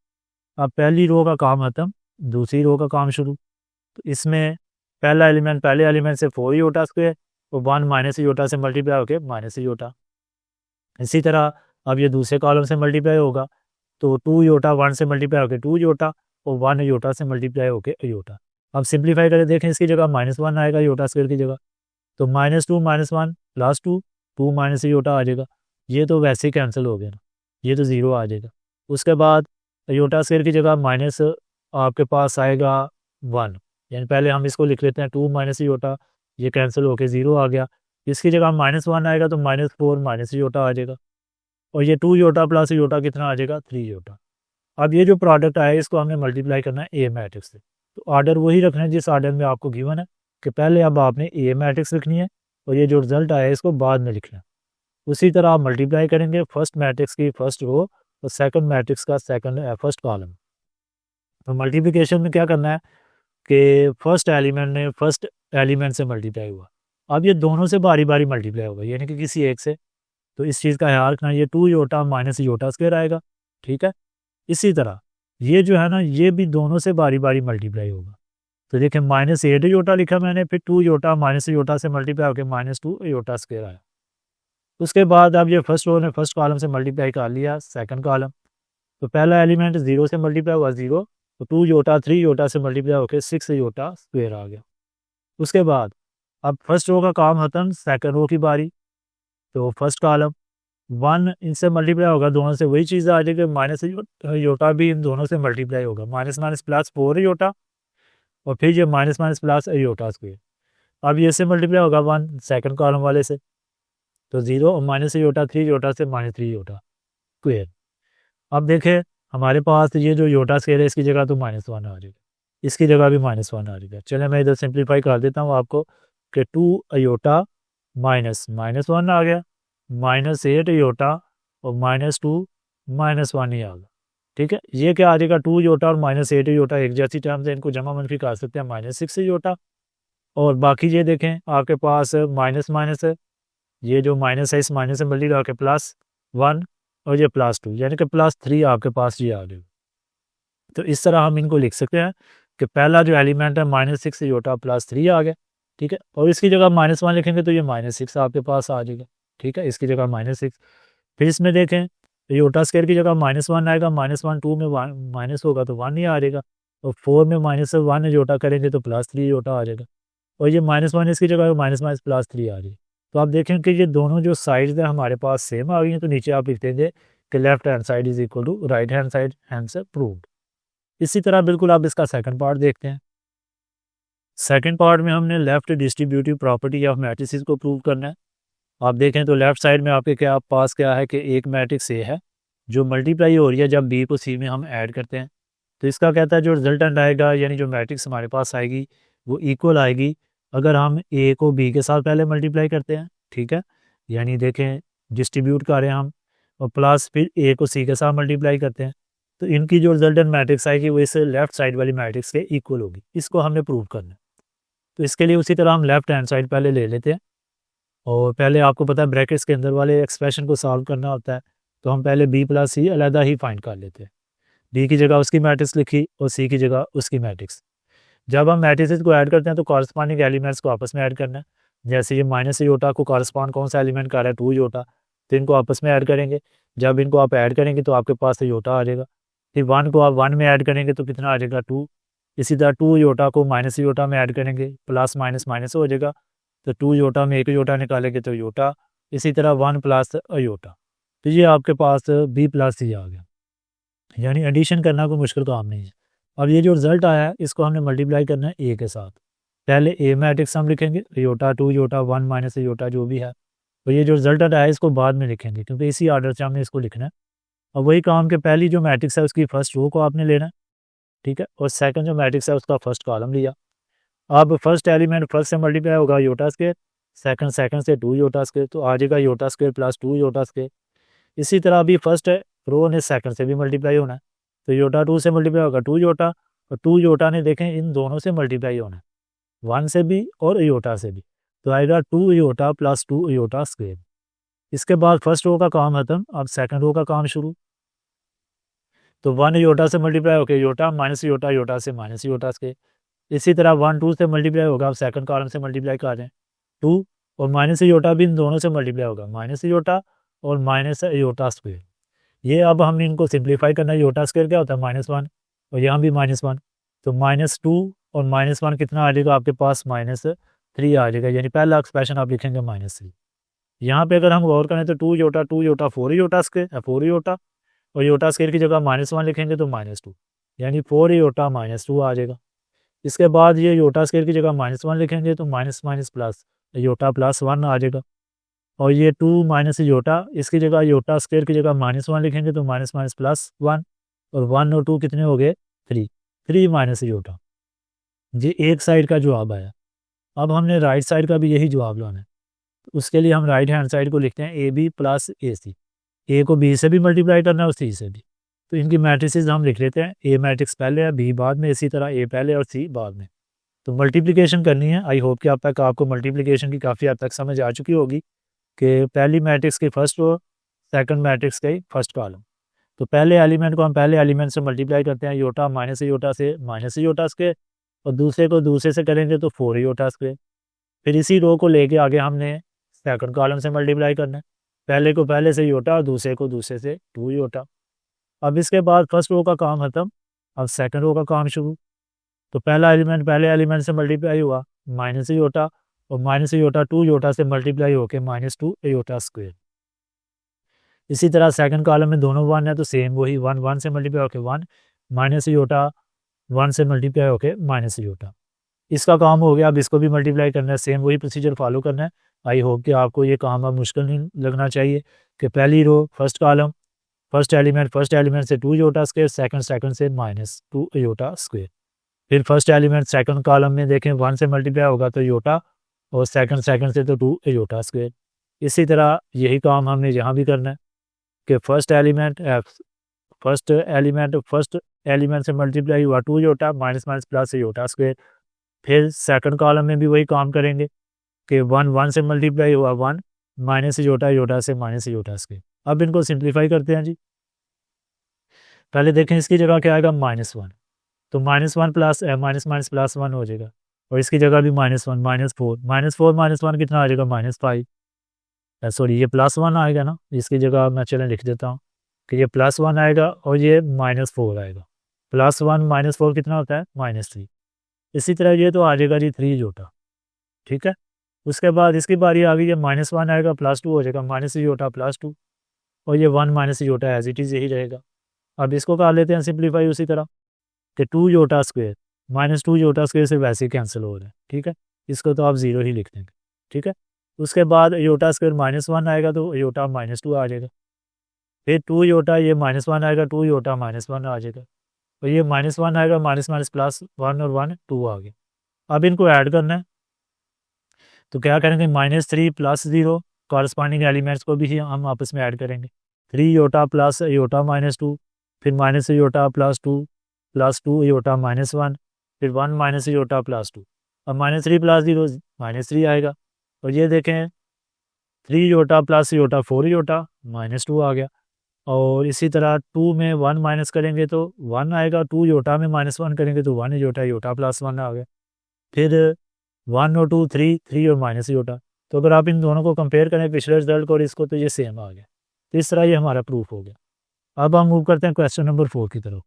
अब पहली रो का काम खत्म, दूसरी रो का काम शुरू। तो इसमें पहला एलिमेंट पहले एलिमेंट से 4 योटा स्क्वायर और 1 माइनस योटा से मल्टीप्लाई होके माइनस योटा। इसी तरह अब ये दूसरे कॉलम से मल्टीप्लाई होगा तो 2 योटा 1 से मल्टीप्लाई होकर 2 योटा और 1 योटा से मल्टीप्लाई होकर योटा। अब सिंप्लीफाई करके देखें, इसकी जगह -1 आएगा योटा स्क्वायर की जगह, तो -2 -1 +2 2 माइनस योटा आ जाएगा। ये तो वैसे ही कैंसिल हो गया ना, ये तो ज़ीरो आ जाएगा। उसके बाद योटा स्क्वायर की जगह माइनस आपके पास आएगा 1, यानी पहले हम इसको लिख लेते हैं 2 माइनस योटा, ये कैंसिल होकर 0 आ गया। इसकी जगह -1 आएगा तो -4 माइनस योटा आ जाएगा, और ये 2 योटा प्लस योटा कितना आ जाएगा 3 योटा। अब ये जो प्रोडक्ट आया इसको हमने मल्टीप्लाई करना है ए मैट्रिक्स से, तो ऑर्डर वही रखना है जिस ऑर्डर में आपको गिवन है कि पहले अब आपने ए मैट्रिक्स लिखनी है और ये जो रिजल्ट आया है इसको बाद में लिखना है। उसी तरह आप मल्टीप्लाई करेंगे फर्स्ट मैट्रिक्स की फर्स्ट रो और सेकंड मैट्रिक्स का सेकंड फर्स्ट कॉलम। तो मल्टीप्लिकेशन में क्या करना है कि फर्स्ट एलिमेंट ने फर्स्ट एलिमेंट से मल्टीप्लाई हुआ, अब ये दोनों से बारी बारी मल्टीप्लाई होगा यानी कि किसी एक से, तो इस चीज़ का ख्याल रखना, ये 2 योटा माइनस योटा स्क्वायर आएगा, ठीक है। इसी तरह ये जो है ना ये भी दोनों से बारी बारी मल्टीप्लाई होगा, तो देखिए -8 योटा लिखा मैंने, फिर 2 योटा माइनस योटा से मल्टीप्लाई होकर -2 योटा स्क्वायर आया। उसके बाद अब ये फर्स्ट रो ने फर्स्ट कॉलम से मल्टीप्लाई कर लिया सेकंड कॉलम, तो पहला एलिमेंट 0 से मल्टीप्लाई हुआ 0, तो 2 योटा 3 योटा से मल्टीप्लाई होकर 6 योटा स्क्वायर आ गया। उसके बाद अब फर्स्ट रो का काम खत्म, सेकंड रो की बारी, तो फर्स्ट कॉलम 1 इनसे मल्टीप्लाई होगा, दोनों से वही चीज़ आ जाएगी, माइनस योटा भी इन दोनों से मल्टीप्लाई होगा, माइनस माइनस प्लस 4 योटा, और फिर ये minus minus plus iota square. अब ये से मल्टीप्लाई होगा 1 सेकंड कॉलम वाले से, तो 0 और माइनस योटा 3 योटा से -3 योटा स्क्वायर। अब देखें हमारे पास ये जो योटा स्क्वायर है इसकी जगह तो -1 आ जाएगा, इसकी जगह भी -1 आ जाएगा। चले मैं इधर सिंप्लीफाई कर देता हूँ आपको कि 2 योटा माइनस -1 आ गया, -8 योटा और -2 -1 ही आ गया, ठीक है। ये क्या आ जाएगा 2 योटा और -8 योटा एक जैसी टर्म्स है, इनको जमा मनफी कर सकते हैं -6 योटा, और बाकी ये देखें आपके पास माइनस माइनस है, ये जो माइनस है इस माइनस से मल्टीप्लाई होकर +1 और ये +2 यानी कि +3 आपके पास ये आ जाएगा। तो इस तरह हम इनको लिख सकते हैं कि पहला जो एलिमेंट है -6 योटा +3 आ गया, ठीक है, और इसकी जगह -1 लिखेंगे तो ये -6 आपके पास आ जाएगा, ठीक है, इसकी जगह -6। फिर इसमें देखें योटा स्क्वायर की जगह -1 आएगा, -1 2 में माइनस होगा तो 1 ही आ जाएगा, और 4 में -1 योटा करेंगे तो +3 योटा आ जाएगा, और ये -1 इसकी जगह माइनस माइनस +3 आ जाएगी। तो आप देखें कि ये दोनों जो साइड्स हैं हमारे पास सेम आ गई हैं, तो नीचे आप लिख देंगे कि left hand side is equal to right hand side, hence proved. इसी तरह बिल्कुल आप इसका सेकंड पार्ट देखते हैं। सेकंड पार्ट में हमने left distributive property of matrices को प्रूव करना है। आप देखें तो लेफ्ट साइड में आपके क्या पास क्या है कि एक मैट्रिक्स ए है जो मल्टीप्लाई हो रही है जब बी को सी में हम ऐड करते हैं, तो इसका कहता है जो रिजल्टेंट आएगा यानी जो मैट्रिक्स हमारे पास आएगी वो इक्वल आएगी अगर हम ए को बी के साथ पहले मल्टीप्लाई करते हैं, ठीक है, यानी देखें डिस्ट्रीब्यूट कर रहे हैं हम, और प्लस फिर ए को सी के साथ मल्टीप्लाई करते हैं, तो इनकी जो रिजल्टेंट मैट्रिक्स आएगी वो इस लेफ्ट साइड वाली मैट्रिक्स के इक्वल होगी। इसको हमने प्रूव करना है। तो इसके लिए उसी तरह हम लेफ्ट हैंड साइड पहले ले लेते हैं, और पहले आपको पता है ब्रैकेट्स के अंदर वाले एक्सप्रेशन को सॉल्व करना होता है। तो हम पहले बी प्लस सी अलहदा ही फाइंड कर लेते हैं। बी की जगह उसकी मैट्रिक्स लिखी और सी की जगह उसकी मैट्रिक्स। जब हम मैट्रिसेस को ऐड करते हैं तो कॉरस्पॉन्डिंग एलिमेंट्स को आपस में ऐड करना है। जैसे ये माइनस योटा को कॉरस्पॉन्ड कौन सा एलिमेंट कर रहा है, 2 योटा, तो इनको आपस में ऐड करेंगे। जब इनको आप ऐड करेंगे तो आपके पास योटा आ जाएगा। फिर 1 को आप 1 में ऐड करेंगे तो कितना आ जाएगा, 2। इसी तरह 2 योटा को माइनस योटा में ऐड करेंगे, प्लस माइनस माइनस हो जाएगा। तो 2 योटा में 1 योटा निकालेंगे तो योटा। इसी तरह 1 प्लस योटा, तो ये आपके पास बी प्लस सी आ गया। यानी एडिशन करना कोई मुश्किल काम नहीं है। अब ये जो रिजल्ट आया है इसको हमने मल्टीप्लाई करना है ए के साथ। पहले ए मैट्रिक्स हम लिखेंगे, योटा 2 योटा 1 माइनस योटा जो भी है। तो ये जो रिजल्ट आया है इसको बाद में लिखेंगे क्योंकि इसी ऑर्डर से हमने इसको लिखना है। और वही काम के पहली जो मैट्रिक्स है उसकी फर्स्ट रो को आपने लेना है, ठीक है, और सेकंड जो मैट्रिक्स है उसका फर्स्ट कॉलम लिया। अब फर्स्ट एलिमेंट फर्स्ट से मल्टीप्लाई होगा योटा स्क्वायर, सेकंड से 2 योटा स्क्वायर, तो आ जाएगा iota square plus 2 iota square. इसी तरह अभी फर्स्ट रो ने सेकंड से भी मल्टीप्लाई होना है, तो योटा 2 से मल्टीप्लाई होगा 2 योटा, और 2 योटा ने देखें इन दोनों से मल्टीप्लाई होना है, 1 से भी और योटा से भी, तो आएगा 2 योटा प्लस 2 योटा स्क्वायर। इसके बाद फर्स्ट रो का काम खत्म, अब सेकंड रो का काम शुरू। तो 1 योटा से मल्टीप्लाई होकर योटा, माइनस योटा, योटा से माइनस योटा स्क्वायर। इसी तरह 1 2 से मल्टीप्लाई होगा, अब सेकंड कॉलम से मल्टीप्लाई कर रहे हैं 2, और माइनस योटा भी इन दोनों से मल्टीप्लाई होगा, माइनस योटा और माइनस योटा स्क्वायर। ये अब हमने इनको सिंप्लीफाई करना है। योटा स्क्वायर क्या होता है, -1, और यहाँ भी -1, तो -2 और -1 कितना आ जाएगा आपके पास, -3 आ जाएगा। यानी पहला एक्सप्रेशन आप लिखेंगे -3। यहाँ पे अगर हम गौर करें तो 2 योटा 4 योटा स्क्वायर, 4 योटा, और योटा स्क्वायर की जगह -1 लिखेंगे तो -2, यानी 4 योटा -2 आ जाएगा। इसके बाद ये योटा स्क्वायर की जगह -1 लिखेंगे तो minus minus plus Yotta plus 1 आ जाएगा। और ये 2 माइनस योटा, इसकी जगह योटा स्क्वायर की जगह -1 लिखेंगे तो माइनस माइनस प्लस 1, और 1 और 2 कितने हो गए, 3 माइनस योटा। ये एक साइड का जवाब आया। अब हमने राइट साइड का भी यही जवाब लाना है। उसके लिए हम राइट हैंड साइड को लिखते हैं ए बी प्लस ए सी। ए को बी से भी मल्टीप्लाई करना है और सी से भी। तो इनकी मैट्रिसेस हम लिख लेते हैं, ए मैट्रिक्स पहले है, बी बाद में, इसी तरह ए पहले और सी बाद में। तो मल्टीप्लिकेशन करनी है। आई होप कि अब तक आपको मल्टीप्लिकेशन की काफ़ी हद तक समझ आ चुकी होगी कि पहली मैट्रिक्स की फर्स्ट रो, सेकंड मैट्रिक्स की फर्स्ट कॉलम। तो पहले एलिमेंट को हम पहले एलिमेंट से मल्टीप्लाई करते हैं, योटा माइनस योटा से माइनस योटा स्क्वायर, और दूसरे को दूसरे से करेंगे तो 4 योटा स्क्वायर। फिर इसी रो को लेके आगे हमने सेकंड कॉलम से मल्टीप्लाई करना है, पहले को पहले से योटा और दूसरे को दूसरे से 2 योटा। अब इसके बाद फर्स्ट रो का काम खत्म, अब सेकंड रो का काम शुरू। तो पहला एलिमेंट पहले एलिमेंट से मल्टीप्लाई हुआ, माइनस योटा, और माइनस योटा 2 योटा से मल्टीप्लाई होके -2 योटा स्क्वायर। इसी तरह सेकंड कॉलम में दोनों 1 है तो सेम वही 1 1 से मल्टीप्लाई होके 1, माइनस योटा 1 से मल्टीप्लाई होके माइनस योटा। इसका काम हो गया। अब इसको भी मल्टीप्लाई करना है, सेम वही प्रोसीजर फॉलो करना है। आई होप कि आपको ये काम अब मुश्किल नहीं लगना चाहिए कि पहली रो फर्स्ट कॉलम फर्स्ट एलिमेंट से 2 योटा स्क्वायर, सेकंड से -2 योटा स्क्वायर। फिर फर्स्ट एलिमेंट सेकंड कॉलम में देखें 1 से मल्टीप्लाई होगा तो योटा, और सेकंड से तो 2 योटा स्क्वायर। इसी तरह यही काम हमने यहाँ भी करना है कि फर्स्ट एलिमेंट से मल्टीप्लाई हुआ 2 iota, minus minus plus iota square. फिर सेकंड कॉलम में भी वही काम करेंगे कि 1 1 से मल्टीप्लाई हुआ 1, माइनस योटा से माइनस योटा स्क्वायर। अब इनको सिंप्लीफाई करते हैं जी। पहले देखें इसकी जगह क्या आएगा, -1, तो -1 प्लस माइनस माइनस प्लस 1 हो जाएगा, और इसकी जगह भी -1 -4 -1 कितना आ जाएगा, -5। सॉरी ये +1 आएगा ना, इसकी जगह मैं चलें लिख देता हूँ कि ये +1 आएगा और ये -4 आएगा। +1 -4 कितना होता है, -3। इसी तरह ये तो आ जाएगा जी 3 योटा, ठीक है। उसके बाद इसकी बारी आ गई, ये -1 आएगा +2 हो जाएगा, माइनस योटा +2, और ये 1 minus iota as it is यही रहेगा। अब इसको कर लेते हैं सिंप्लीफाई उसी तरह कि 2 योटा स्क्वायर -2 योटा स्क्वायर से वैसे ही कैंसिल हो रहा है, ठीक है। इसको तो आप 0 ही लिख देंगे, ठीक है। उसके बाद योटा स्क्वायर -1 आएगा तो योटा -2 आ जाएगा। फिर 2 योटा, ये -1 आएगा, 2 योटा -1 आ जाएगा, और ये -1 आएगा, माइनस माइनस प्लस 1 और 1 2 आ गए। अब इनको ऐड करना है, तो क्या करेंगे, -3 + 0, कॉरस्पॉन्डिंग एलिमेंट्स को भी हम आपस में ऐड करेंगे। 3 योटा प्लस योटा -2, फिर minus iota plus two iota -1, फिर 1 माइनस आयोटा +2। अब -3 + 0 -3 आएगा। और ये देखें 3 आयोटा प्लस आयोटा 4 आयोटा -2 आ गया। और इसी तरह 2 में 1 माइनस करेंगे तो 1 आएगा, 2 आयोटा में -1 करेंगे तो 1 आयोटा आयोटा +1 आ गया। फिर 1 और 2 3 और माइनस आयोटा। तो अगर आप इन दोनों को कंपेयर करें पिछले रिजल्ट को और इसको, तो ये सेम आ गया। तो इस तरह ये हमारा प्रूफ हो गया। अब हम मूव करते हैं क्वेश्चन नंबर 4 की तरफ।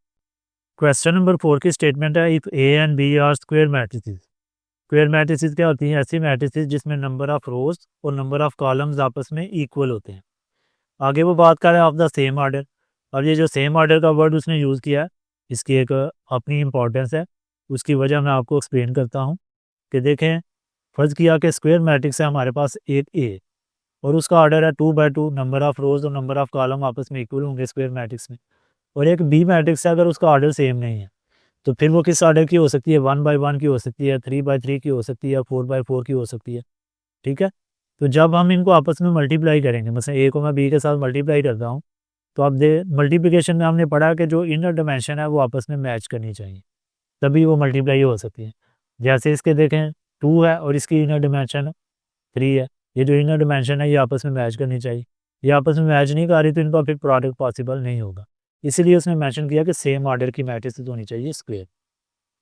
क्वेश्चन नंबर 4 की स्टेटमेंट है, if A and B are square matrices. Square matrices क्या होती हैं? ऐसी मैट्रिसेस जिसमें नंबर ऑफ रोज और नंबर ऑफ कॉलम्स आपस में इक्वल होते हैं। आगे वो बात कर रहे हैं ऑफ द सेम ऑर्डर। अब ये जो सेम ऑर्डर का वर्ड उसने यूज़ किया है, इसकी एक अपनी इंपॉर्टेंस है। उसकी वजह मैं आपको एक्सप्लेन करता हूँ कि देखें, फ़र्ज़ किया कि स्क्वायर मैट्रिक्स है हमारे पास एक ए और उसका ऑर्डर है 2/2, नंबर ऑफ रोज और नंबर ऑफ कॉलम आपस में इक्वल होंगे स्क्वायर मैट्रिक्स में। और एक बी मैट्रिक्स है, अगर उसका ऑर्डर सेम नहीं है तो फिर वो किस ऑर्डर की हो सकती है? 1/1 की हो सकती है, 3/3 की हो सकती है, 4/4 की हो सकती है। ठीक है। तो जब हम इनको आपस में मल्टीप्लाई करेंगे, मतलब ए को मैं बी के साथ मल्टीप्लाई करता हूँ, तो आप मल्टीप्लिकेशन में हमने पढ़ा कि जो इनर डायमेंशन है वो आपस में मैच करनी चाहिए, तभी वो मल्टीप्लाई हो सकती है। जैसे इसके देखें 2 है और इसकी इनर डायमेंशन 3 है। ये जो इनर डायमेंशन है ये आपस में मैच करनी चाहिए। ये आपस में मैच नहीं कर रही तो इनका फिर प्रोडक्ट पॉसिबल नहीं होगा। इसीलिए उसने मेंशन किया कि सेम ऑर्डर की मैट्रिसेस होनी चाहिए स्क्वायर।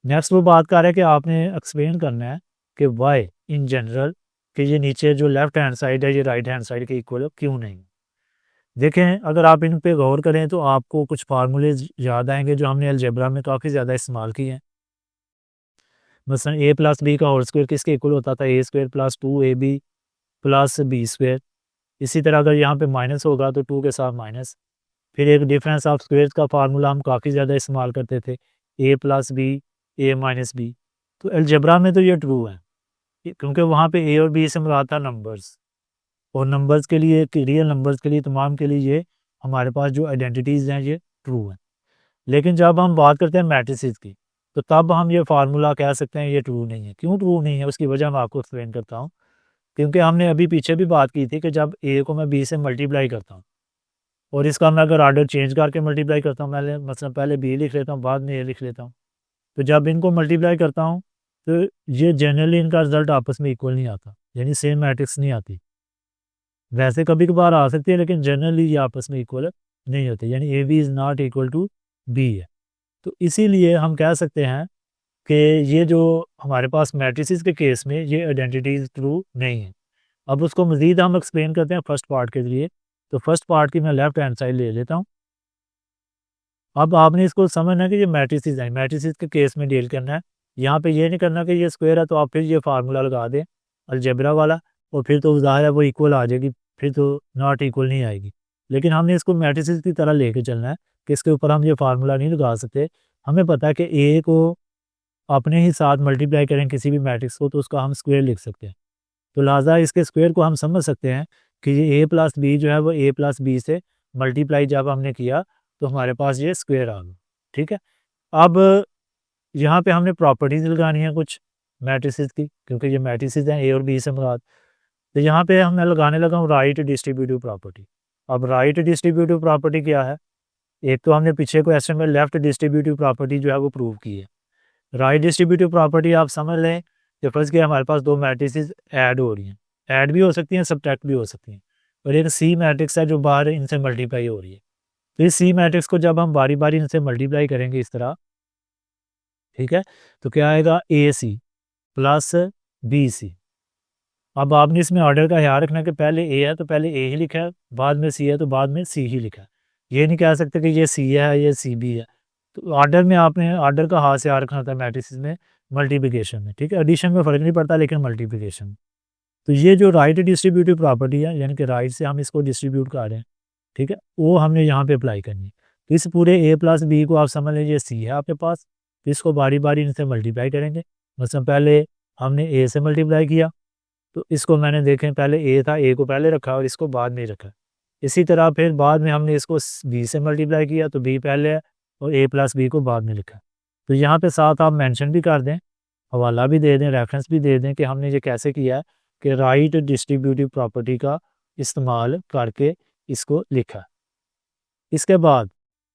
नेक्स्ट वो बात कर रहा है कि आपने एक्सप्लेन करना है कि वाई इन जनरल कि ये नीचे जो लेफ्ट हैंड साइड है ये राइट हैंड साइड के इक्वल क्यों नहीं। देखें, अगर आप इन पे गौर करें तो आपको कुछ फार्मूले याद आएंगे जो हमने अलजेब्रा में काफ़ी ज़्यादा इस्तेमाल किए हैं। मसलन a + b का होल स्क्वायर किसके इक्वल होता था? a² + 2ab + b²। इसी तरह अगर यहाँ पे माइनस होगा तो 2 के साथ माइनस। फिर एक डिफरेंस ऑफ स्क्वेयर्स का फार्मूला हम काफ़ी ज़्यादा इस्तेमाल करते थे, a + b a - b। तो अलजेब्रा में तो ये ट्रू है क्योंकि वहाँ पे a और b से मुराद था नंबर्स, और नंबर्स के लिए, रियल नंबर्स के लिए, तमाम के लिए ये हमारे पास जो आइडेंटिटीज़ हैं ये ट्रू हैं। लेकिन जब हम बात करते हैं मैट्रिसेस की तो तब हम ये फार्मूला कह सकते हैं ये ट्रू नहीं है। क्यों ट्रू नहीं है उसकी वजह मैं आपको एक्सप्लेन करता हूँ। क्योंकि हमने अभी पीछे भी बात की थी कि जब a को मैं b से मल्टीप्लाई करता हूँ और इसका मैं अगर ऑर्डर चेंज करके मल्टीप्लाई करता हूँ, मैं मतलब पहले b लिख लेता हूँ बाद में a लिख लेता हूँ, तो जब इनको मल्टीप्लाई करता हूँ तो ये जनरली इनका रिजल्ट आपस में इक्वल नहीं आता, यानी सेम मैट्रिक्स नहीं आती। वैसे कभी कभार आ सकती है लेकिन जनरली ये आपस में इक्वल नहीं होते, यानी A B is not equal to B है। तो इसीलिए हम कह सकते हैं कि ये जो हमारे पास मैट्रिसेस के केस में ये आइडेंटिटीज ट्रू नहीं है। अब उसको मज़ीद हम एक्सप्लेन करते हैं फर्स्ट पार्ट के लिए। तो फर्स्ट पार्ट की मैं लेफ्ट हैंड साइड ले लेता हूँ। अब आपने इसको समझना है कि ये मैट्रिसेस हैं, मैट्रिसेस के केस में डील करना है। यहाँ पे ये नहीं करना कि ये स्क्वायर है तो आप फिर ये फार्मूला लगा दें अलजेब्रा वाला और फिर तो ज़ाहिर है वो इक्वल आ जाएगी, फिर तो नॉट इक्वल नहीं आएगी। लेकिन हमने इसको मैट्रिसेस की तरह लेके चलना है कि इसके ऊपर हम ये फार्मूला नहीं लगा सकते। हमें पता है कि ए को अपने ही साथ मल्टीप्लाई करें किसी भी मैट्रिक्स को तो उसका हम स्क्वायर लिख सकते हैं। तो लिहाजा इसके स्क्वायर को हम समझ सकते हैं कि ये a + b जो है वो a + b से मल्टीप्लाई जब हमने किया तो हमारे पास ये स्क्वायर आ गया। ठीक है। अब यहाँ पे हमने प्रॉपर्टीज़ लगानी है कुछ मैट्रिसेस की, क्योंकि ये मैट्रिसेस हैं a और b से मुराद। तो यहाँ पे मैं लगाने लगा हूँ राइट डिस्ट्रीब्यूटिव प्रॉपर्टी। अब राइट डिस्ट्रीब्यूटिव प्रॉपर्टी क्या है? एक तो हमने पीछे क्वेश्चन में लेफ्ट डिस्ट्रीब्यूटिव प्रॉपर्टी जो है वो प्रूव की है। राइट डिस्ट्रीब्यूटिव प्रॉपर्टी आप समझ लें कि फर्स्ट के हमारे पास दो मैट्रिसेस ऐड हो रही हैं, ऐड भी हो सकती हैं, सब्ट्रैक्ट भी हो सकती हैं, और एक सी मैट्रिक्स है जो बाहर इनसे मल्टीप्लाई हो रही है। तो इस सी मैट्रिक्स को जब हम बारी बारी इनसे मल्टीप्लाई करेंगे इस तरह, ठीक है, तो क्या आएगा? ए सी प्लस बी सी। अब आपने इसमें ऑर्डर का ख्याल रखना कि पहले ए है तो पहले ए ही लिखा है, बाद में सी है तो बाद में सी ही लिखा है। ये नहीं कह सकते कि ये सी है ये सी बी है। तो ऑर्डर में आपने ऑर्डर का हाथ से ख्याल रखना था मैट्रिसेस में, मल्टीप्लिकेशन में। ठीक है, एडिशन में फ़र्क नहीं पड़ता लेकिन मल्टीप्लिकेशन। तो ये जो राइट डिस्ट्रीब्यूटिव प्रॉपर्टी है, यानी कि राइट से हम इसको डिस्ट्रीब्यूट कर रहे हैं, ठीक है, वो हमने यहाँ पे अप्लाई करनी है। तो इस पूरे a + b को आप समझ लीजिए सी है आपके पास, तो इसको बारी बारी इनसे मल्टीप्लाई करेंगे। मतलब पहले हमने a से मल्टीप्लाई किया तो इसको मैंने देखें पहले a था, a को पहले रखा और इसको बाद में रखा। इसी तरह फिर बाद में हमने इसको b से मल्टीप्लाई किया तो b पहले है और a + b को बाद में लिखा। तो यहाँ पे साथ आप मेंशन भी कर दें, हवाला भी दे दें, रेफरेंस भी दे दें कि हमने ये कैसे किया है कि राइट डिस्ट्रीब्यूटिव प्रॉपर्टी का इस्तेमाल करके इसको लिखा। इसके बाद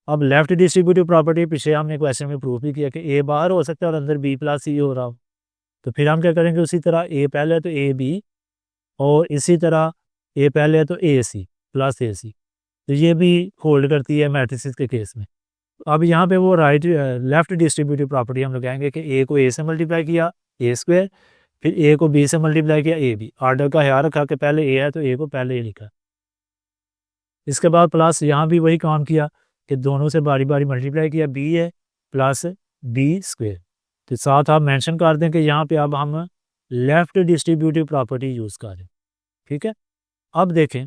अब लेफ्ट डिस्ट्रीब्यूटिव प्रॉपर्टी पीछे हमने क्वेश्चन में प्रूफ भी किया कि ए बाहर हो सकता है और अंदर बी प्लस सी हो रहा हो, तो फिर हम क्या करेंगे, उसी तरह ए पहले है तो ए बी, और इसी तरह ए पहले है तो ए सी प्लस ए सी, तो ये भी होल्ड करती है मैट्रिसेस के केस में। अब यहाँ पे वो लेफ्ट डिस्ट्रीब्यूटिव प्रॉपर्टी हम लगाएंगे कि ए को ए से मल्टीप्लाई किया ए स्क्वायर, फिर ए को बी से मल्टीप्लाई किया ए बी, ऑर्डर का ख्याल रखा कि पहले ए है तो ए को पहले ए लिखा। इसके बाद प्लस यहाँ भी वही काम किया कि दोनों से बारी बारी मल्टीप्लाई किया, बी है प्लस बी स्क्वायर। तो साथ आप मेंशन कर दें कि यहाँ पे अब हम लेफ्ट डिस्ट्रीब्यूटिव प्रॉपर्टी यूज़ करें। ठीक है, अब देखें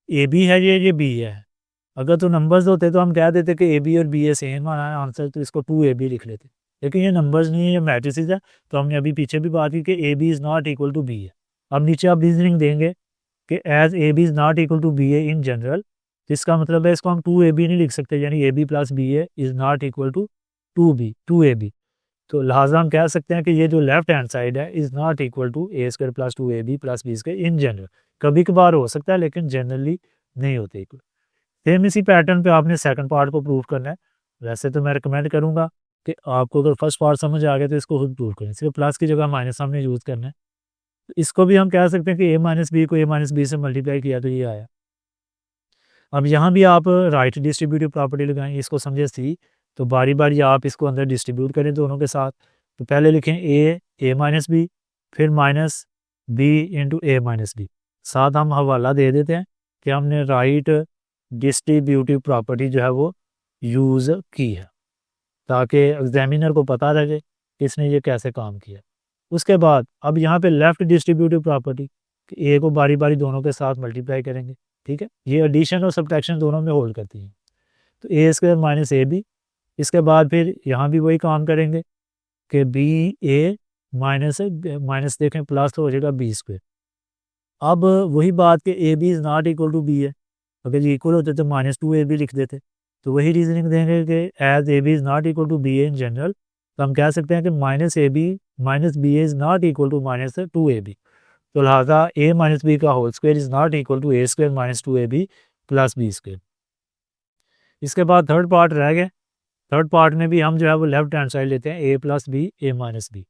ए बी है, ये बी है। अगर तो नंबर्स होते तो हम कह देते कि ए बी और बी ए सेम आना है आंसर, तो इसको 2ab लिख लेते, लेकिन ये नंबर्स नहीं है, ये मैट्रिसेस है। तो हमने अभी पीछे भी बात की कि A B is not equal to B है। अब नीचे आप रीजनिंग देंगे कि as A B is not equal to B A in general, इसका मतलब है इसको हम 2ab नहीं लिख सकते, यानी A B plus B A is not equal to 2ab। तो लिहाजा हम कह सकते हैं कि ये जो लेफ्ट हैंड साइड है is not equal to A square plus 2ab plus B square in general. कभी कभार हो सकता है लेकिन जनरली नहीं होते इक्वल। सेम इसी पैटर्न पे आपने सेकंड पार्ट को प्रूव करना है। वैसे तो मैं रिकमेंड करूँगा कि आपको अगर फर्स्ट पार्ट समझ आ गया तो इसको खुद प्रूव करें, सिर्फ प्लस की जगह माइनस हमने यूज़ करना है। तो इसको भी हम कह सकते हैं कि ए माइनस बी को ए माइनस बी से मल्टीप्लाई किया तो ये आया। अब यहाँ भी आप राइट डिस्ट्रीब्यूटिव प्रॉपर्टी लगाएं, इसको समझे सी, तो बारी बारी आप इसको अंदर डिस्ट्रीब्यूट करें दोनों के साथ। तो पहले लिखें ए माइनस बी, फिर minus B into A minus B. साथ हम हवाला दे देते हैं कि हमने राइट डिस्ट्रीब्यूटिव प्रॉपर्टी जो है वो यूज़ की है, ताकि एग्जामिनर को पता लगे कि इसने ये कैसे काम किया। उसके बाद अब यहाँ पे लेफ़्ट डिस्ट्रीब्यूटिव प्रॉपर्टी, ए को बारी बारी दोनों के साथ मल्टीप्लाई करेंगे। ठीक है, ये एडिशन और सब्ट्रैक्शन दोनों में होल्ड करती हैं। तो A square minus A B, इसके बाद फिर यहाँ भी वही काम करेंगे कि बी ए माइनस देखें प्लस हो जाएगा बी स्क्वायर। अब वही बात कि A B is not equal to B है, अगर ये इक्वल होते तो -2ab लिख देते। तो वही रीजनिंग देंगे कि as A B is not equal to B A in general, तो हम कह सकते हैं कि -ab minus B A is not equal to -2ab। तो लिहाजा ए माइनस बी का whole square is not equal to A square minus 2ab plus B square. इसके बाद थर्ड पार्ट रह गया। थर्ड पार्ट में भी हम जो है वो लेफ्ट हैंड साइड लेते हैं ए plus B A minus B.